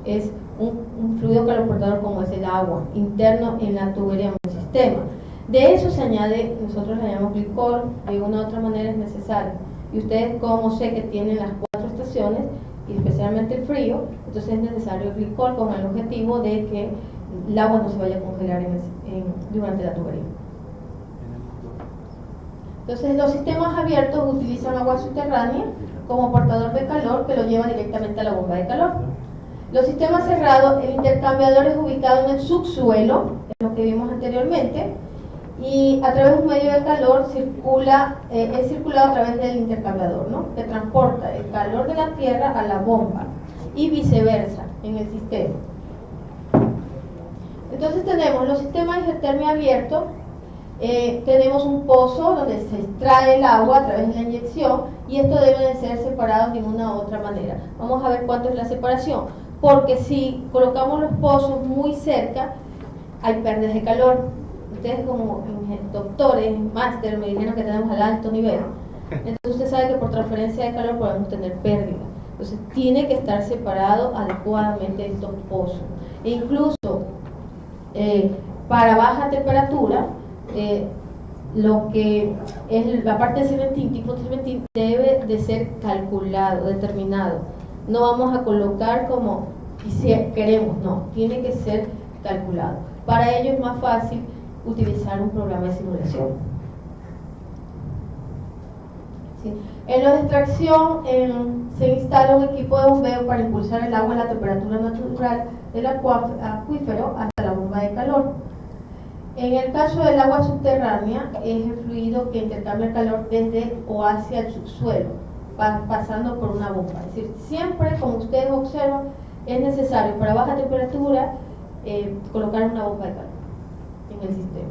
S2: es un fluido calorportador, como es el agua, interno en la tubería del sistema. De eso se añade, nosotros le llamamos glicol, de una u otra manera es necesario. Y ustedes, como sé que tienen las 4 estaciones, y especialmente el frío, entonces es necesario el glicol con el objetivo de que el agua no se vaya a congelar durante la tubería. Entonces los sistemas abiertos utilizan agua subterránea como portador de calor que lo lleva directamente a la bomba de calor. Los sistemas cerrados, el intercambiador es ubicado en el subsuelo, es lo que vimos anteriormente, y a través de un medio de calor es circulado a través del intercambiador, ¿no? Que transporta el calor de la tierra a la bomba y viceversa en el sistema. Entonces tenemos los sistemas de geotermia abiertos, tenemos un pozo donde se extrae el agua a través de la inyección, y esto debe de ser separado de una u otra manera. Vamos a ver cuánto es la separación, porque si colocamos los pozos muy cerca, hay pérdidas de calor. Ustedes, como doctores, máster, me dijeron que tenemos al alto nivel, entonces usted sabe que por transferencia de calor podemos tener pérdida. Entonces tiene que estar separado adecuadamente estos pozos. E incluso para baja temperatura, lo que es la parte de serpentín, tipo serpentín, debe de ser calculado, determinado. No vamos a colocar como queremos, no, tiene que ser calculado. Para ello es más fácil utilizar un programa de simulación. ¿Sí? En la extracción se instala un equipo de bombeo para impulsar el agua a la temperatura natural del acuífero hasta la bomba de calor. En el caso del agua subterránea, es el fluido que intercambia el calor desde o hacia el subsuelo, pasando por una bomba. Es decir, siempre, como ustedes observan, es necesario para baja temperatura colocar una bomba de calor en el sistema.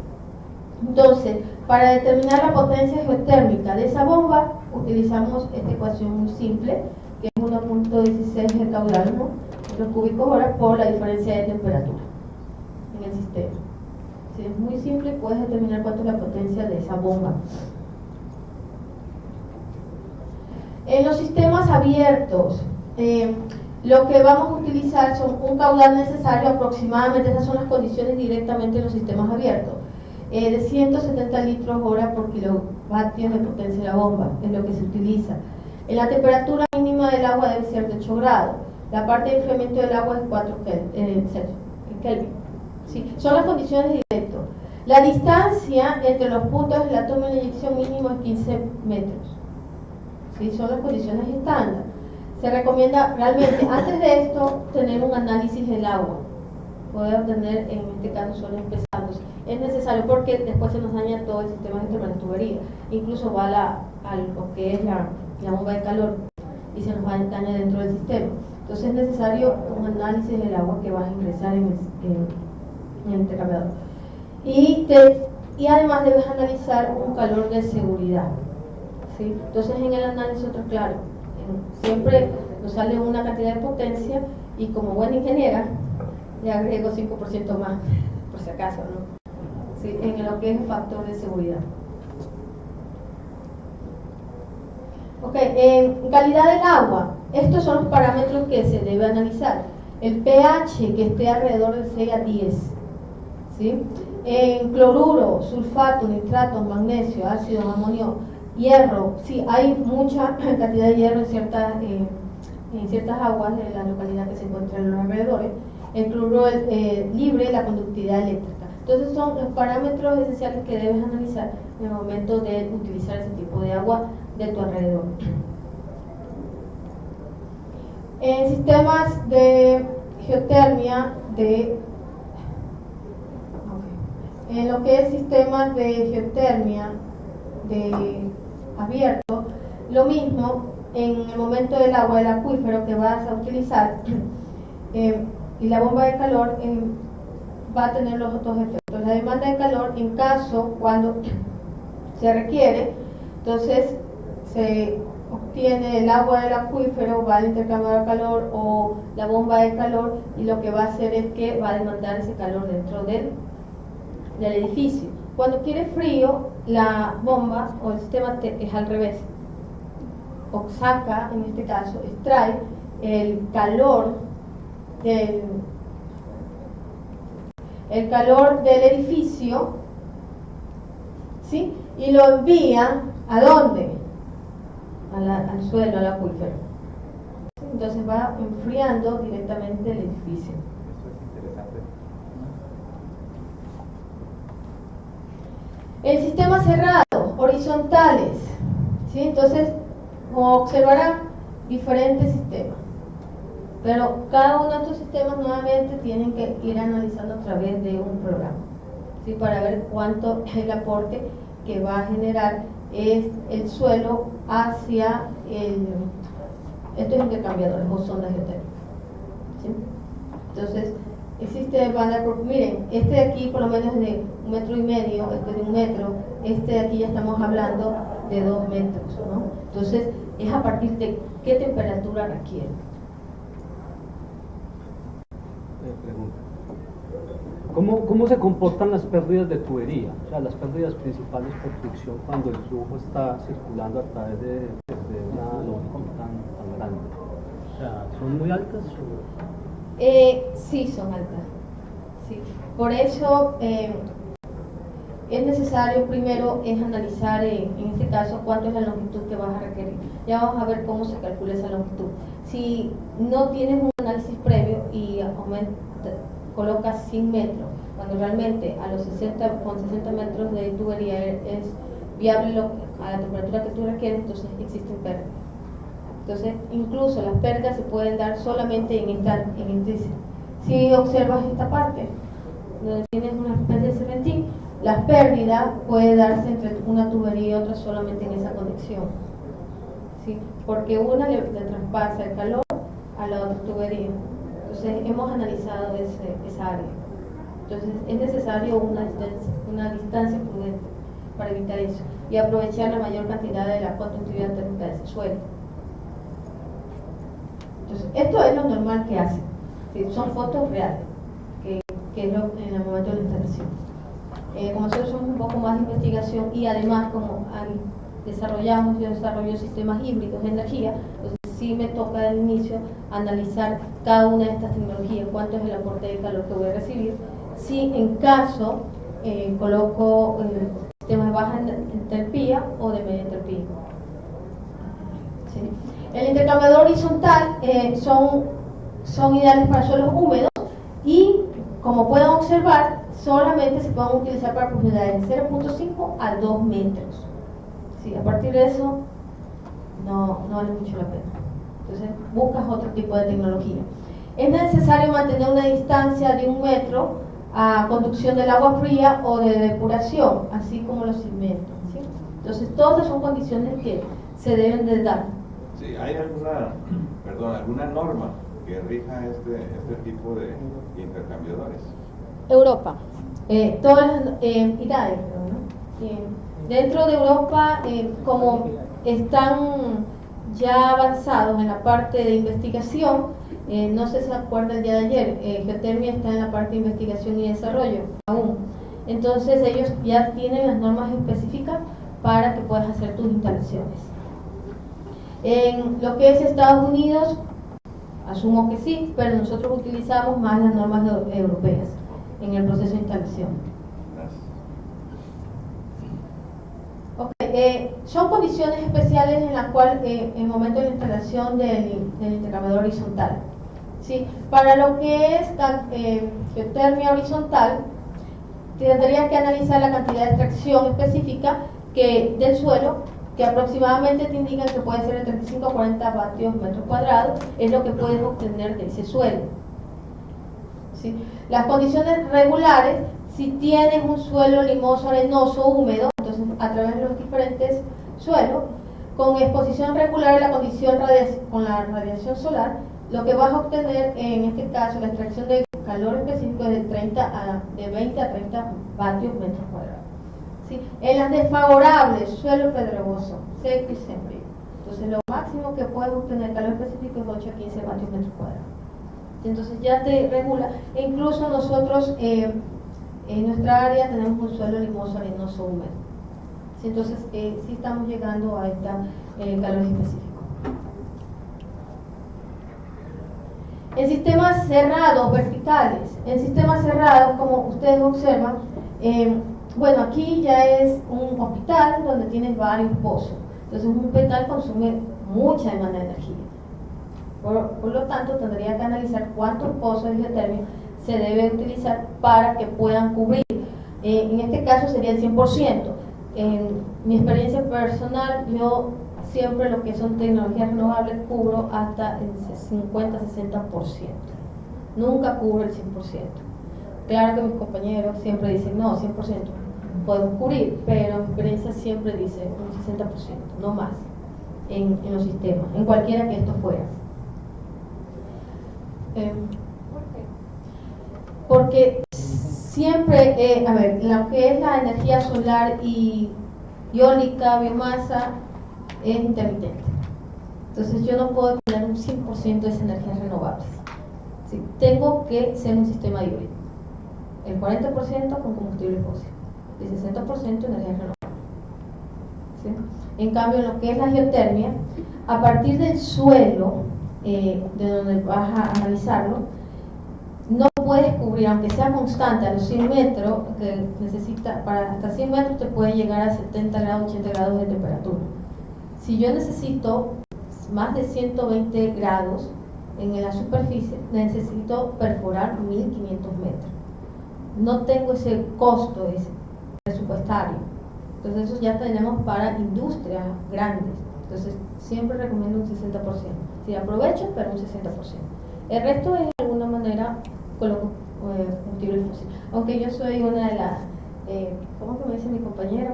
S2: Entonces, para determinar la potencia geotérmica de esa bomba, utilizamos esta ecuación muy simple, que es 1.16 de caudal, ¿no?, metros cúbicos hora por la diferencia de temperatura en el sistema. Sí, es muy simple, puedes determinar cuánto es la potencia de esa bomba. En los sistemas abiertos, lo que vamos a utilizar son un caudal necesario aproximadamente, esas son las condiciones directamente en los sistemas abiertos, de 170 litros hora por kilovatios de potencia de la bomba, es lo que se utiliza. La temperatura mínima del agua debe ser de 8 grados, la parte de enfriamiento del agua es 4 Kelvin. Sí, son las condiciones directas. La distancia entre los puntos de la toma de la inyección mínimo es 15 metros. ¿Sí? Son las condiciones estándar. se recomienda realmente antes de esto tener un análisis del agua, poder obtener en este caso suelos pesados. Es necesario porque después se nos daña todo el sistema de la tubería, incluso va a lo que es la bomba de calor y se nos daña dentro del sistema. Entonces es necesario un análisis del agua que va a ingresar en el intercambiador. Y además debes analizar un calor de seguridad, ¿sí? Entonces en el análisis, otro claro, siempre nos sale una cantidad de potencia y como buena ingeniera le agrego 5% más, por si acaso, ¿no? ¿Sí? En lo que es el factor de seguridad. Ok, en calidad del agua, estos son los parámetros que se debe analizar. El pH que esté alrededor de 6 a 10, ¿sí? En cloruro, sulfato, nitrato, magnesio, ácido, amonio, hierro. Sí, hay mucha cantidad de hierro en ciertas aguas de la localidad que se encuentran en los alrededores. El cloruro libre, la conductividad eléctrica. Entonces son los parámetros esenciales que debes analizar en el momento de utilizar ese tipo de agua de tu alrededor. En sistemas de geotermia en lo que es sistemas de geotermia abierto, lo mismo en el momento del agua del acuífero que vas a utilizar y la bomba de calor va a tener los otros efectos. La demanda de calor, en caso cuando se requiere, entonces se obtiene el agua del acuífero, va al intercambiador de calor o la bomba de calor, y lo que va a hacer es que va a demandar ese calor dentro del edificio. Cuando quiere frío, la bomba o el sistema es al revés, o saca, en este caso, extrae el calor del edificio, ¿sí? Y lo envía ¿a dónde? Al suelo, al acuífero. Entonces va enfriando directamente el edificio.
S3: Eso es interesante.
S2: El sistema cerrado, horizontales, ¿sí? Entonces, como observarán, diferentes sistemas. Pero cada uno de estos sistemas nuevamente tienen que ir analizando a través de un programa, ¿sí? Para ver cuánto es el aporte que va a generar el suelo hacia estos intercambiadores o sondas geotérmicas, ¿sí? Entonces, existe banda por, miren, este de aquí por lo menos es de 1,5 metros, este de 1 metro, este de aquí ya estamos hablando de 2 metros, ¿no? Entonces, es a partir de qué temperatura requiere.
S4: Pregunta. ¿Cómo se comportan las pérdidas de tubería? O sea, las pérdidas principales por fricción cuando el flujo está circulando a través de una longitud tan grande. O sea, ¿son muy altas?
S2: Sí, son altas. Sí. Por eso es necesario primero analizar en este caso cuánto es la longitud que vas a requerir. Ya vamos a ver cómo se calcula esa longitud. Si no tienes un análisis previo y colocas 100 metros, cuando realmente a los 60 metros de tubería es viable a la temperatura que tú requieres, entonces existen pérdidas. Entonces, incluso las pérdidas se pueden dar solamente si observas esta parte, donde tienes una especie de serpentín, las pérdidas pueden darse entre una tubería y otra solamente en esa conexión, ¿sí? Porque una le traspasa el calor a la otra tubería. Entonces, hemos analizado esa área. Entonces, es necesario una distancia prudente para evitar eso y aprovechar la mayor cantidad de la conductividad térmica de ese suelo. Entonces, esto es lo normal que hacen, ¿sí? Son fotos reales, que es en el momento de la instalación. Como nosotros somos un poco más de investigación y además como yo desarrollo sistemas híbridos de energía, entonces sí me toca al inicio analizar cada una de estas tecnologías, cuánto es el aporte de calor que voy a recibir, si en caso coloco sistemas de baja entalpía o de media entalpía. ¿Sí? El intercambiador horizontal son ideales para suelos húmedos y, como pueden observar, solamente se pueden utilizar para profundidades de 0.5 a 2 metros. Sí, a partir de eso no vale mucho la pena. Entonces buscas otro tipo de tecnología. Es necesario mantener una distancia de 1 metro a conducción del agua fría o de depuración, así como los cimientos, ¿sí? Entonces todas son condiciones que se deben de dar.
S3: Sí, ¿hay alguna norma que rija este tipo de intercambiadores?
S2: Europa, todas las IDAE, ¿no? Dentro de Europa, como están ya avanzados en la parte de investigación, no sé si se acuerda el día de ayer, Geotermia está en la parte de investigación y desarrollo aún. Entonces ellos ya tienen las normas específicas para que puedas hacer tus instalaciones. En lo que es Estados Unidos, asumo que sí, pero nosotros utilizamos más las normas europeas en el proceso de instalación. Okay, son condiciones especiales en las cuales en el momento de la instalación del intercambiador horizontal. ¿Sí? Para lo que es geotermia horizontal, tendría que analizar la cantidad de extracción específica del suelo, que aproximadamente te indican que puede ser de 35 a 40 vatios metros cuadrados, es lo que puedes obtener de ese suelo. ¿Sí? Las condiciones regulares, si tienes un suelo limoso, arenoso, húmedo, entonces a través de los diferentes suelos, con exposición regular y la condición con la radiación solar, lo que vas a obtener en este caso, la extracción de calor específico es de 20 a 30 vatios metros cuadrados. ¿Sí? En las desfavorables, suelo pedregoso, seco y sembrío. Entonces lo máximo que puedes obtener calor específico es 8 a 15 vatios metros cuadrados. Entonces ya te regula, e incluso nosotros en nuestra área tenemos un suelo limoso, arenoso, húmedo. ¿Sí? Entonces sí estamos llegando a este calor específico. En sistemas cerrados, verticales, en sistemas cerrados, como ustedes observan, bueno, aquí ya es un hospital donde tienes varios pozos. Entonces un hospital consume mucha demanda de energía. Por lo tanto, tendría que analizar cuántos pozos de geotermia se debe utilizar para que puedan cubrir. En este caso sería el 100%. En mi experiencia personal, yo siempre lo que son tecnologías renovables cubro hasta el 50-60%. Nunca cubro el 100%. Claro que mis compañeros siempre dicen, no, 100% podemos cubrir, pero mi experiencia siempre dice un 60%, no más, en los sistemas, en cualquiera que esto fuera. Porque siempre, a ver, lo que es la energía solar y eólica, biomasa, es intermitente. Entonces yo no puedo tener un 100% de esas energías renovables. ¿Sí? Tengo que ser un sistema híbrido. El 40% con combustible fósil, el 60% energías renovables. ¿Sí? En cambio, en lo que es la geotermia, a partir del suelo, de donde vas a analizarlo, no puedes cubrir, aunque sea constante, a los 100 metros, que necesita, para hasta 100 metros te puede llegar a 70 grados, 80 grados de temperatura. Si yo necesito más de 120 grados en la superficie, necesito perforar 1500 metros. No tengo ese costo, ese presupuestario. Entonces eso ya tenemos para industrias grandes. Entonces siempre recomiendo un 60%. Si aprovecho, pero un 60%. El resto es de alguna manera con los combustibles fósiles. Aunque yo soy una de las, ¿cómo que me dice mi compañera?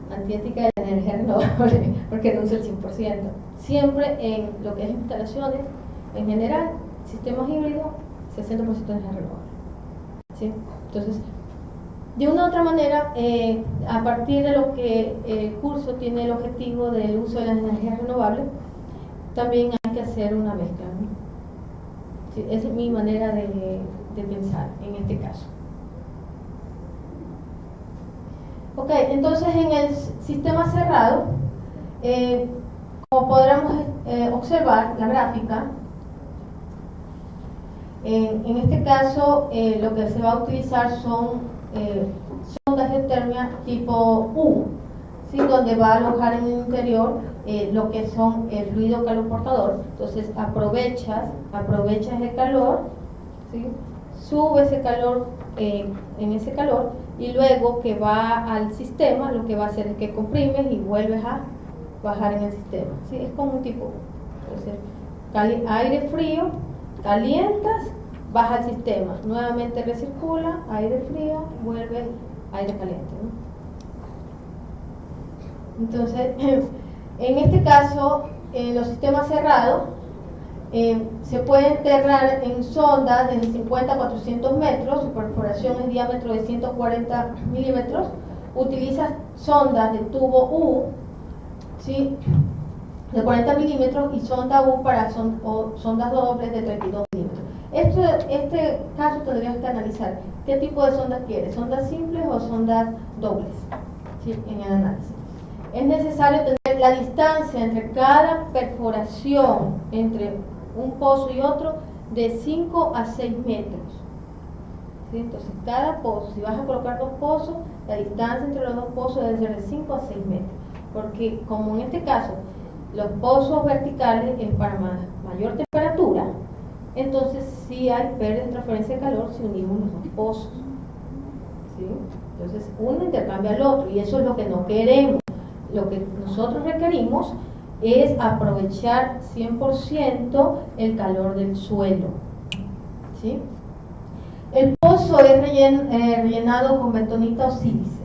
S2: Antiética de la energía renovable, porque no uso el 100%. Siempre en lo que es instalaciones, en general, sistemas híbridos, 60% de energía renovable. ¿Sí? Entonces, de una u otra manera, a partir de lo que el curso tiene el objetivo del uso de las energías renovables, también hay que hacer una mezcla, ¿no? Sí, esa es mi manera de pensar en este caso. Ok, entonces en el sistema cerrado, como podremos observar la gráfica, en este caso lo que se va a utilizar son sondas geotermia tipo U, ¿sí? Donde va a alojar en el interior lo que son el fluido calor portador. Entonces aprovechas el calor, ¿sí? Sube ese calor en ese calor, y luego que va al sistema, lo que va a hacer es que comprimes y vuelves a bajar en el sistema. ¿Sí? Es como un tipo. Entonces, aire frío, calientas, baja el sistema, nuevamente recircula, aire frío, vuelve aire caliente, ¿no? Entonces, en este caso, los sistemas cerrados se pueden enterrar en sondas desde 50 a 400 metros, su perforación es diámetro de 140 milímetros, utiliza sondas de tubo U, ¿sí?, de 40 milímetros y sonda U para sondas dobles de 32 milímetros. Este caso tendrías que analizar qué tipo de sondas quieres, sondas simples o sondas dobles, ¿sí?, en el análisis. Es necesario tener la distancia entre cada perforación, entre un pozo y otro, de 5 a 6 metros. ¿Sí? Entonces, cada pozo, si vas a colocar dos pozos, la distancia entre los dos pozos debe ser de 5 a 6 metros. Porque, como en este caso, los pozos verticales es para mayor temperatura, entonces sí hay pérdida de transferencia de calor si unimos los dos pozos. ¿Sí? Entonces, uno intercambia al otro y eso es lo que no queremos. Lo que nosotros requerimos es aprovechar 100% el calor del suelo. ¿Sí? El pozo es rellenado con bentonita o sílice.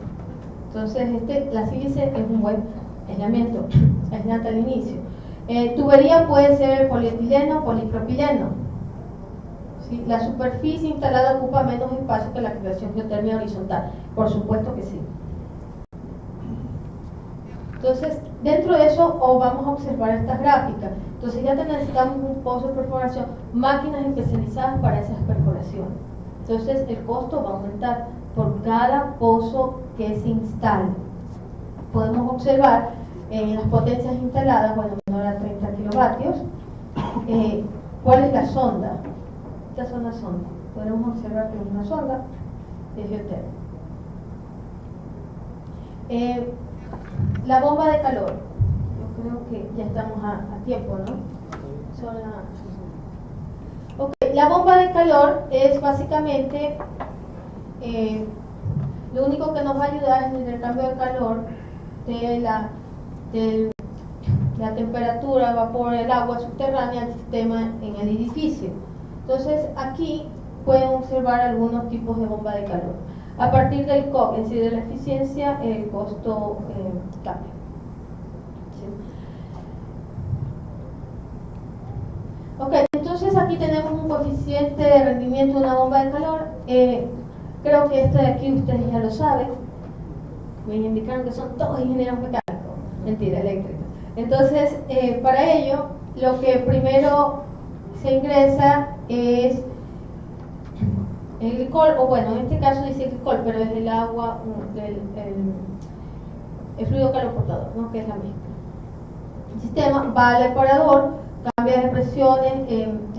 S2: Entonces, la sílice es un buen aislamiento, aislante al inicio. Tubería puede ser polietileno o polipropileno. ¿Sí? La superficie instalada ocupa menos espacio que la creación geotérmica horizontal. Por supuesto que sí. Entonces, dentro de eso vamos a observar estas gráficas. Entonces, ya necesitamos un pozo de perforación, máquinas especializadas para esas perforaciones. Entonces, el costo va a aumentar por cada pozo que se instale. Podemos observar en las potencias instaladas, bueno, menor a 30 kilovatios, cuál es la sonda. Esta es una sonda. Podemos observar que es una sonda de geotérmica. La bomba de calor. Yo creo que ya estamos a tiempo, ¿no? Okay. La bomba de calor es básicamente lo único que nos va a ayudar es el intercambio de calor de la temperatura, vapor, el agua subterránea al sistema en el edificio. Entonces, aquí pueden observar algunos tipos de bomba de calor. A partir del COC, en sí, de la eficiencia, el costo cambia. ¿Sí? Ok, entonces aquí tenemos un coeficiente de rendimiento de una bomba de calor. Creo que esto de aquí ustedes ya lo saben. Me indicaron que son todos ingenieros mecánicos. Mentira, eléctricos. Entonces, para ello, lo que primero se ingresa es el glicol, o bueno, en este caso dice glicol, pero es el agua, el fluido caloportador, ¿no?, que es la mezcla. El sistema va al evaporador, cambia de presiones,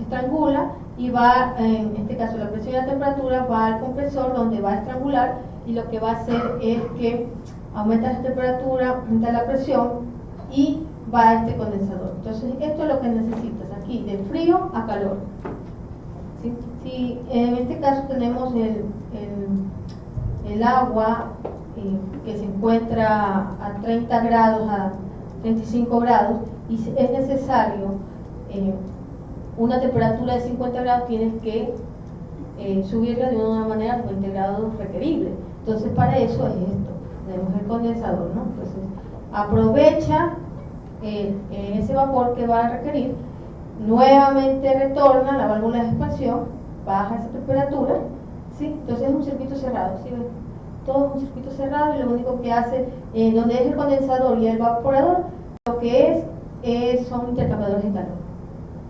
S2: estrangula y va, en este caso la presión y la temperatura, va al compresor donde va a estrangular y lo que va a hacer es que aumenta la temperatura, aumenta la presión y va a este condensador. Entonces, esto es lo que necesitas aquí, de frío a calor. ¿Sí? Si en este caso tenemos el agua que se encuentra a 30 grados, a 35 grados, y es necesario una temperatura de 50 grados, tienes que subirla de una manera a 20 grados requerible. Entonces, para eso es esto, tenemos el condensador, ¿no? Entonces, aprovecha ese vapor que va a requerir, nuevamente retorna la válvula de expansión, baja esa temperatura, ¿sí? Entonces es un circuito cerrado, ¿sí? Todo es un circuito cerrado y lo único que hace, donde es el condensador y el evaporador, lo que son intercambiadores de calor.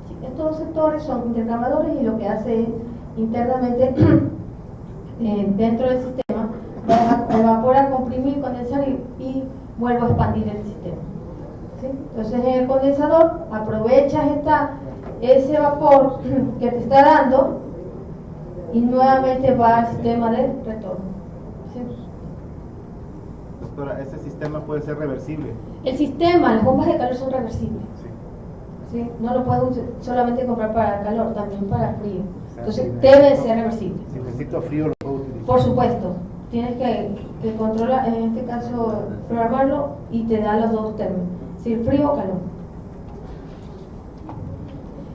S2: ¿Sí? Estos dos sectores son intercambiadores y lo que hace es internamente dentro del sistema evapora, comprimir, condensar y vuelve a expandir el sistema. ¿Sí? Entonces en el condensador aprovechas ese vapor que te está dando y nuevamente va al sistema de retorno. ¿Sí?
S5: Doctora, ¿ese sistema puede ser reversible?
S2: El sistema, las bombas de calor son reversibles.
S5: Sí.
S2: ¿Sí? No lo puedes solamente comprar para calor, también para frío. Entonces
S5: si
S2: debe ser reversible.
S5: Si necesito frío, lo puedo utilizar.
S2: Por supuesto, tienes que controlar, en este caso, programarlo y te da los dos términos. decir, frío o calor.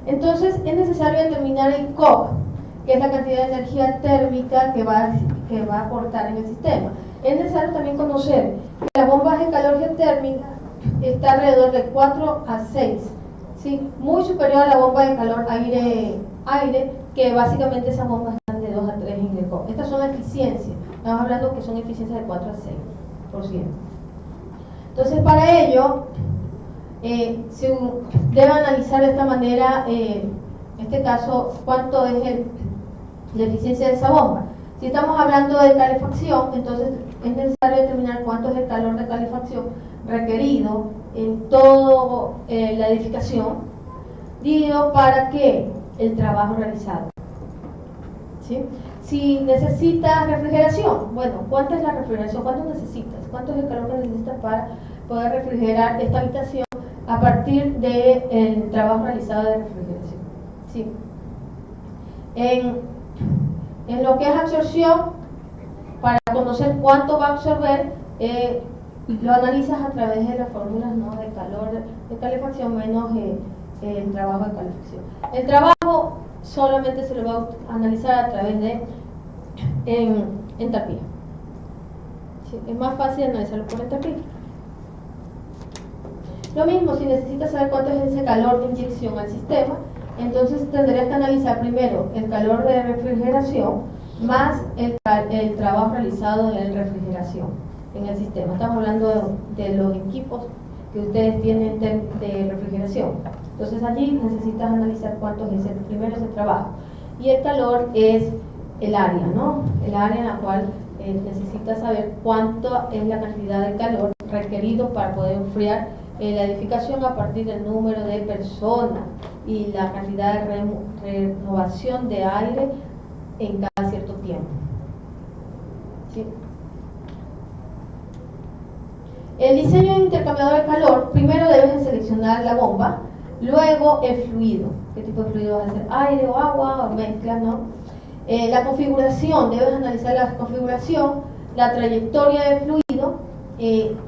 S2: Entonces es necesario determinar el COC, que es la cantidad de energía térmica que va a aportar en el sistema. Es necesario también conocer que la bomba de calor geotérmica está alrededor de 4 a 6, ¿sí? Muy superior a la bomba de calor aire, que básicamente esas bombas están de 2 a 3 en el COC. Estas son eficiencias, estamos hablando que son eficiencias de 4 a 6%. Entonces, para ello, se debe analizar de esta manera, en este caso, cuánto es la eficiencia de esa bomba. Si estamos hablando de calefacción, entonces es necesario determinar cuánto es el calor de calefacción requerido en toda la edificación, dividido para qué el trabajo realizado. ¿Sí? Si necesitas refrigeración, bueno, ¿cuánta es la refrigeración? ¿Cuánto necesitas? ¿Cuánto es el calor que necesitas para poder refrigerar esta habitación a partir del trabajo realizado de refrigeración? ¿Sí? En lo que es absorción, para conocer cuánto va a absorber, lo analizas a través de las fórmulas, ¿no?, de calor de calefacción menos el trabajo de calefacción. El trabajo solamente se lo va a analizar a través de entalpía. ¿Sí? Es más fácil analizarlo por entalpía. Lo mismo, si necesitas saber cuánto es ese calor de inyección al sistema, entonces tendrías que analizar primero el calor de refrigeración más el trabajo realizado en refrigeración en el sistema. Estamos hablando de los equipos que ustedes tienen de refrigeración. Entonces allí necesitas analizar cuánto es primero ese trabajo. Y el calor es el área, ¿no? El área en la cual necesitas saber cuánto es la cantidad de calor requerido para poder enfriar la edificación a partir del número de personas y la cantidad de renovación de aire en cada cierto tiempo. ¿Sí? El diseño de intercambiador de calor, primero debes seleccionar la bomba, luego el fluido. ¿Qué tipo de fluido vas a hacer? ¿Aire o agua o mezcla? ¿No? La configuración, debes analizar la configuración, la trayectoria del fluido,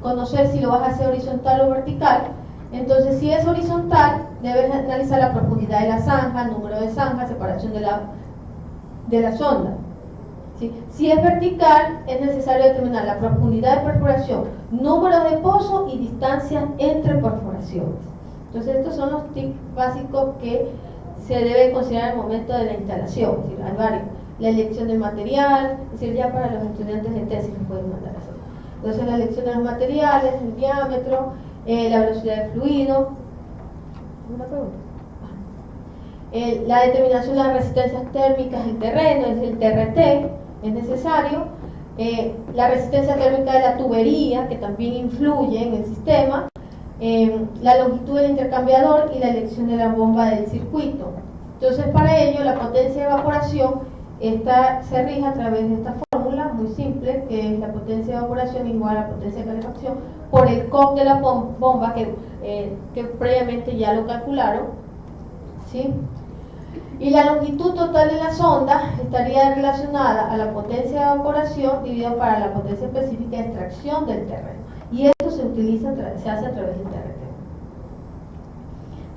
S2: conocer si lo vas a hacer horizontal o vertical. Entonces, si es horizontal, debes analizar la profundidad de la zanja, número de zanjas, separación de la sonda. ¿Sí? Si es vertical, es necesario determinar la profundidad de perforación, número de pozos y distancias entre perforaciones. Entonces, estos son los tips básicos que se debe considerar al momento de la instalación. Es decir, hay varios. La elección del material, es decir, ya para los estudiantes de tesis que pueden mandar a hacer. Entonces, la elección de los materiales, el diámetro, la velocidad del fluido. ¿Alguna pregunta? La determinación de las resistencias térmicas en terreno, es el TRT, es necesario. La resistencia térmica de la tubería, que también influye en el sistema. La longitud del intercambiador y la elección de la bomba del circuito. Entonces, para ello, la potencia de evaporación se rige a través de esta fórmula muy simple, que es la potencia de evaporación igual a la potencia de calefacción por el COC de la bomba, que previamente ya lo calcularon, ¿sí? Y la longitud total de la sonda estaría relacionada a la potencia de evaporación dividida para la potencia específica de extracción del terreno. Y esto se hace a través del TRT.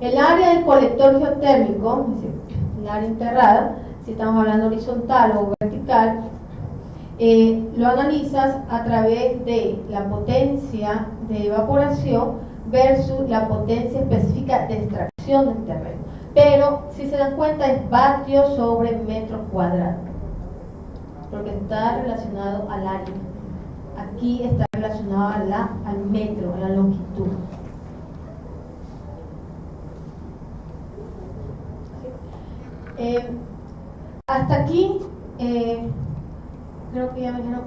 S2: El área del colector geotérmico, es decir, el área enterrada, si estamos hablando horizontal o vertical, lo analizas a través de la potencia de evaporación versus la potencia específica de extracción del terreno. Pero, si se dan cuenta, es vatios sobre metro cuadrado, porque está relacionado al área. Aquí está relacionado al metro, a la longitud. ¿Sí? Hasta aquí, creo que ya me dijeron,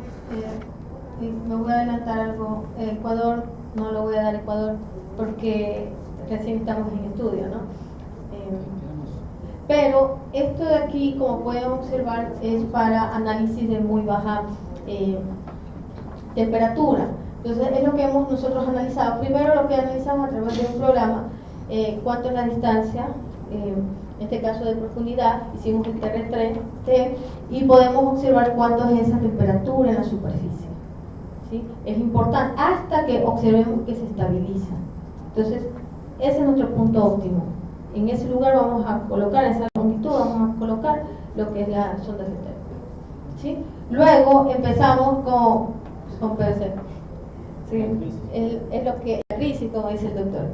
S2: me voy a adelantar algo. Ecuador, no lo voy a dar Ecuador, porque recién estamos en estudio, ¿no? Pero esto de aquí, como pueden observar, es para análisis de muy baja temperatura. Entonces es lo que hemos nosotros analizado. Primero lo que analizamos a través de un programa, cuánto es la distancia, en este caso de profundidad, hicimos el TRT y podemos observar cuánto es esa temperatura en la superficie. ¿Sí? Es importante hasta que observemos que se estabiliza. Entonces, ese es nuestro punto óptimo. En ese lugar vamos a colocar, en esa longitud vamos a colocar lo que es la sonda geotérmica, ¿sí? Luego empezamos con PVC. Sí, es lo que la crisis, como dice el doctor.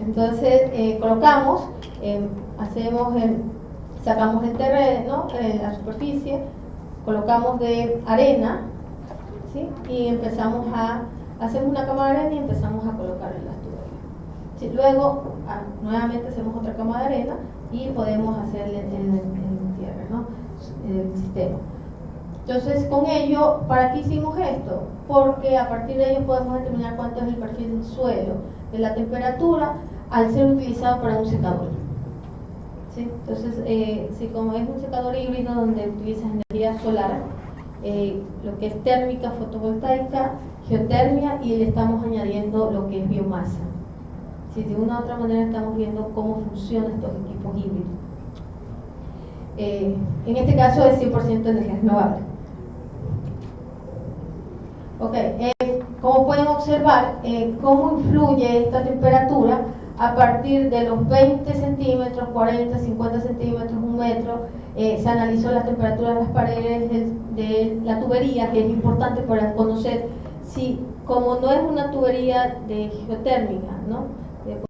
S2: Entonces colocamos, sacamos el terreno, la superficie, colocamos de arena, ¿sí? Y hacemos una cama de arena y empezamos a colocar en las tuberías, ¿sí? Luego nuevamente hacemos otra cama de arena y podemos hacer en tierra, ¿no? El sistema. Entonces, con ello, ¿para qué hicimos esto? Porque a partir de ello podemos determinar cuánto es el perfil del suelo, de la temperatura, al ser utilizado para un secador. ¿Sí? Entonces, si como es un secador híbrido donde utilizas energía solar, lo que es térmica, fotovoltaica, geotermia, y le estamos añadiendo lo que es biomasa. ¿Sí? De una u otra manera estamos viendo cómo funcionan estos equipos híbridos. En este caso es 100% energía renovable. Ok, como pueden observar, cómo influye esta temperatura a partir de los 20 centímetros, 40, 50 centímetros, 1 metro. Se analizó la temperatura de las paredes de la tubería, que es importante para conocer si, como no es una tubería de geotérmica, ¿no?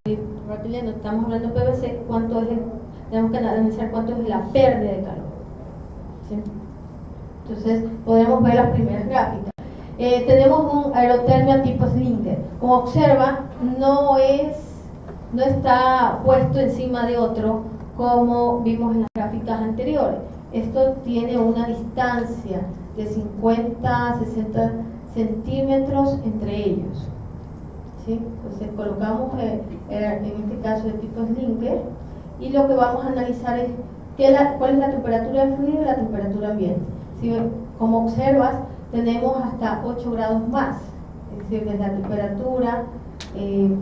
S2: Estamos hablando de PVC, tenemos que analizar cuánto es la pérdida de calor, ¿sí? Entonces podemos ver las primeras gráficas. Tenemos un aerotermia tipo Slinger. Como observan, no está puesto encima de otro como vimos en las gráficas anteriores. Esto tiene una distancia de 50 a 60 centímetros entre ellos, ¿sí? Entonces colocamos en este caso de tipo Slinger, y lo que vamos a analizar es cuál es la temperatura del fluido y la temperatura ambiente. ¿Sí? Como observas, tenemos hasta 8 grados más, es decir, desde la temperatura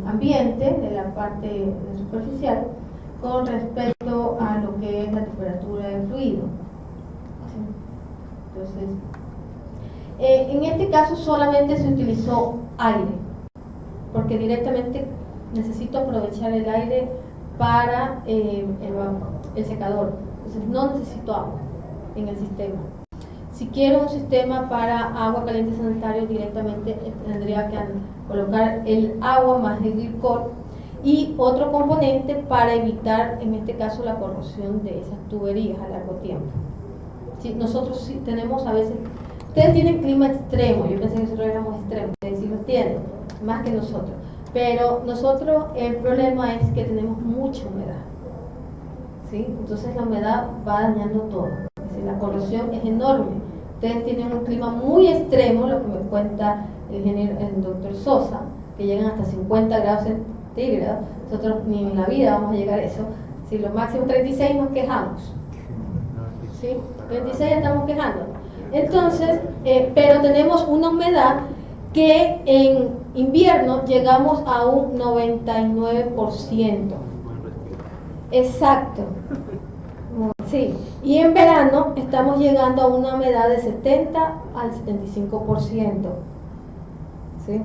S2: ambiente, de la parte superficial, con respecto a lo que es la temperatura del fluido. ¿Sí? Entonces, en este caso solamente se utilizó aire, porque directamente necesito aprovechar el aire para el secador. Entonces no necesito agua en el sistema. Si quiero un sistema para agua caliente sanitario, directamente tendría que colocar el agua más el glicol y otro componente para evitar, en este caso, la corrosión de esas tuberías a largo tiempo. ¿Sí? Nosotros sí tenemos a veces, ustedes tienen clima extremo, yo pensé que nosotros éramos extremos, ustedes sí los tienen, más que nosotros. Pero nosotros, el problema es que tenemos mucha humedad, ¿sí? Entonces la humedad va dañando todo. Es decir, la corrosión es enorme. Ustedes tienen un clima muy extremo, lo que me cuenta el doctor Sosa, que llegan hasta 50 grados centígrados. Nosotros ni en la vida vamos a llegar a eso. Si lo máximo 36 nos quejamos, ¿sí? 36 ya estamos quejando. Entonces, pero tenemos una humedad que en invierno llegamos a un 99%. Exacto. Sí. Y en verano estamos llegando a una humedad de 70 al 75%. ¿Sí?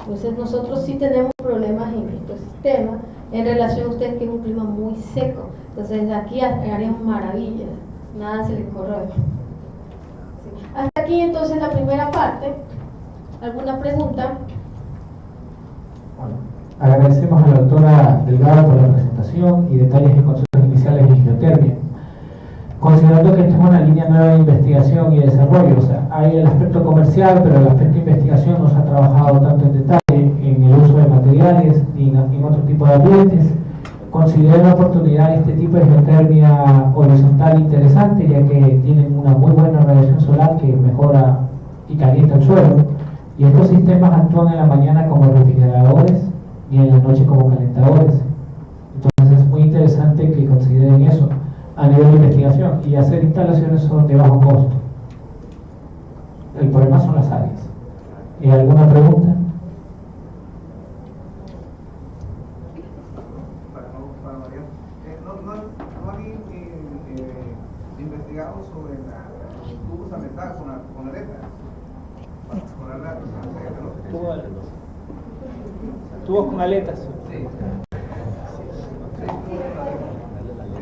S2: Entonces nosotros sí tenemos problemas en estos sistemas en relación a ustedes, que es un clima muy seco. Entonces desde aquí haríamos maravillas, nada se les corroe. ¿Sí? Hasta aquí entonces la primera parte. ¿Alguna pregunta?
S6: Bueno, agradecemos a la doctora Delgado por la presentación y detalles y conceptos iniciales en geotermia. Considerando que esta es una línea nueva de investigación y desarrollo, o sea, hay el aspecto comercial, pero el aspecto de investigación no se ha trabajado tanto en detalle en el uso de materiales ni en otro tipo de ambientes. Considero la oportunidad de este tipo de geotermia horizontal interesante, ya que tienen una muy buena radiación solar que mejora y calienta el suelo. Y estos sistemas actúan en la mañana como refrigeradores y en la noche como calentadores. Entonces es muy interesante que consideren eso a nivel de investigación, y hacer instalaciones son de bajo costo. El problema son las áreas. ¿Alguna pregunta?
S5: Para María, ¿no han investigado sobre los tubos a metal con arena?
S7: Tubos con aletas.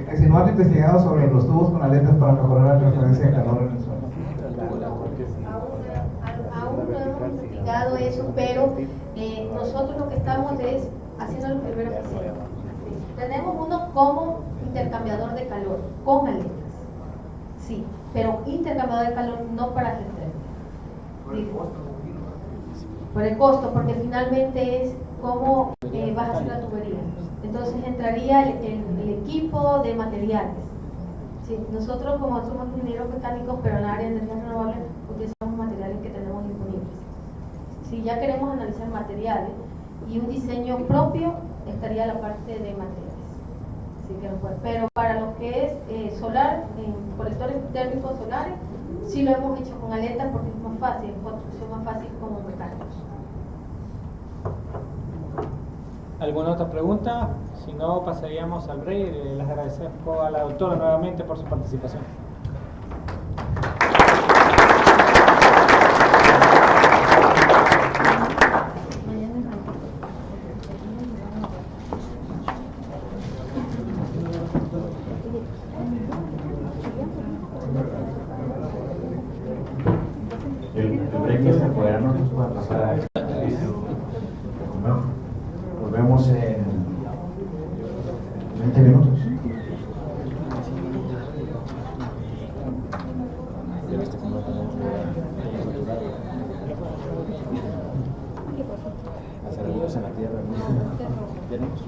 S5: Que si no han investigado sobre los tubos con aletas para mejorar la transferencia de calor en el suelo.
S2: Aún no hemos investigado eso, pero nosotros lo que estamos es haciendo lo primero que hacemos. Tenemos uno como intercambiador de calor, con aletas. Sí, pero intercambiador de calor no para geotérmica. Por el costo, porque finalmente es cómo vas a hacer la tubería. Entonces entraría el equipo de materiales. Sí, nosotros como somos ingenieros mecánicos, pero en el área de energías renovables utilizamos materiales que tenemos disponibles. Si ya queremos analizar materiales y un diseño propio, estaría la parte de materiales. Así que no puede. Pero para lo que es solar, colectores térmicos solares, sí lo hemos hecho con aletas porque es más fácil, es construcción más fácil como mecánicos.
S7: ¿Alguna otra pregunta? Si no, pasaríamos al break. Les agradezco a la doctora nuevamente por su participación.
S8: El break que se pueda no nos puede pasar a eso. Nos vemos en 20 minutos. Hacer luz en la tierra. ¿Tenemos?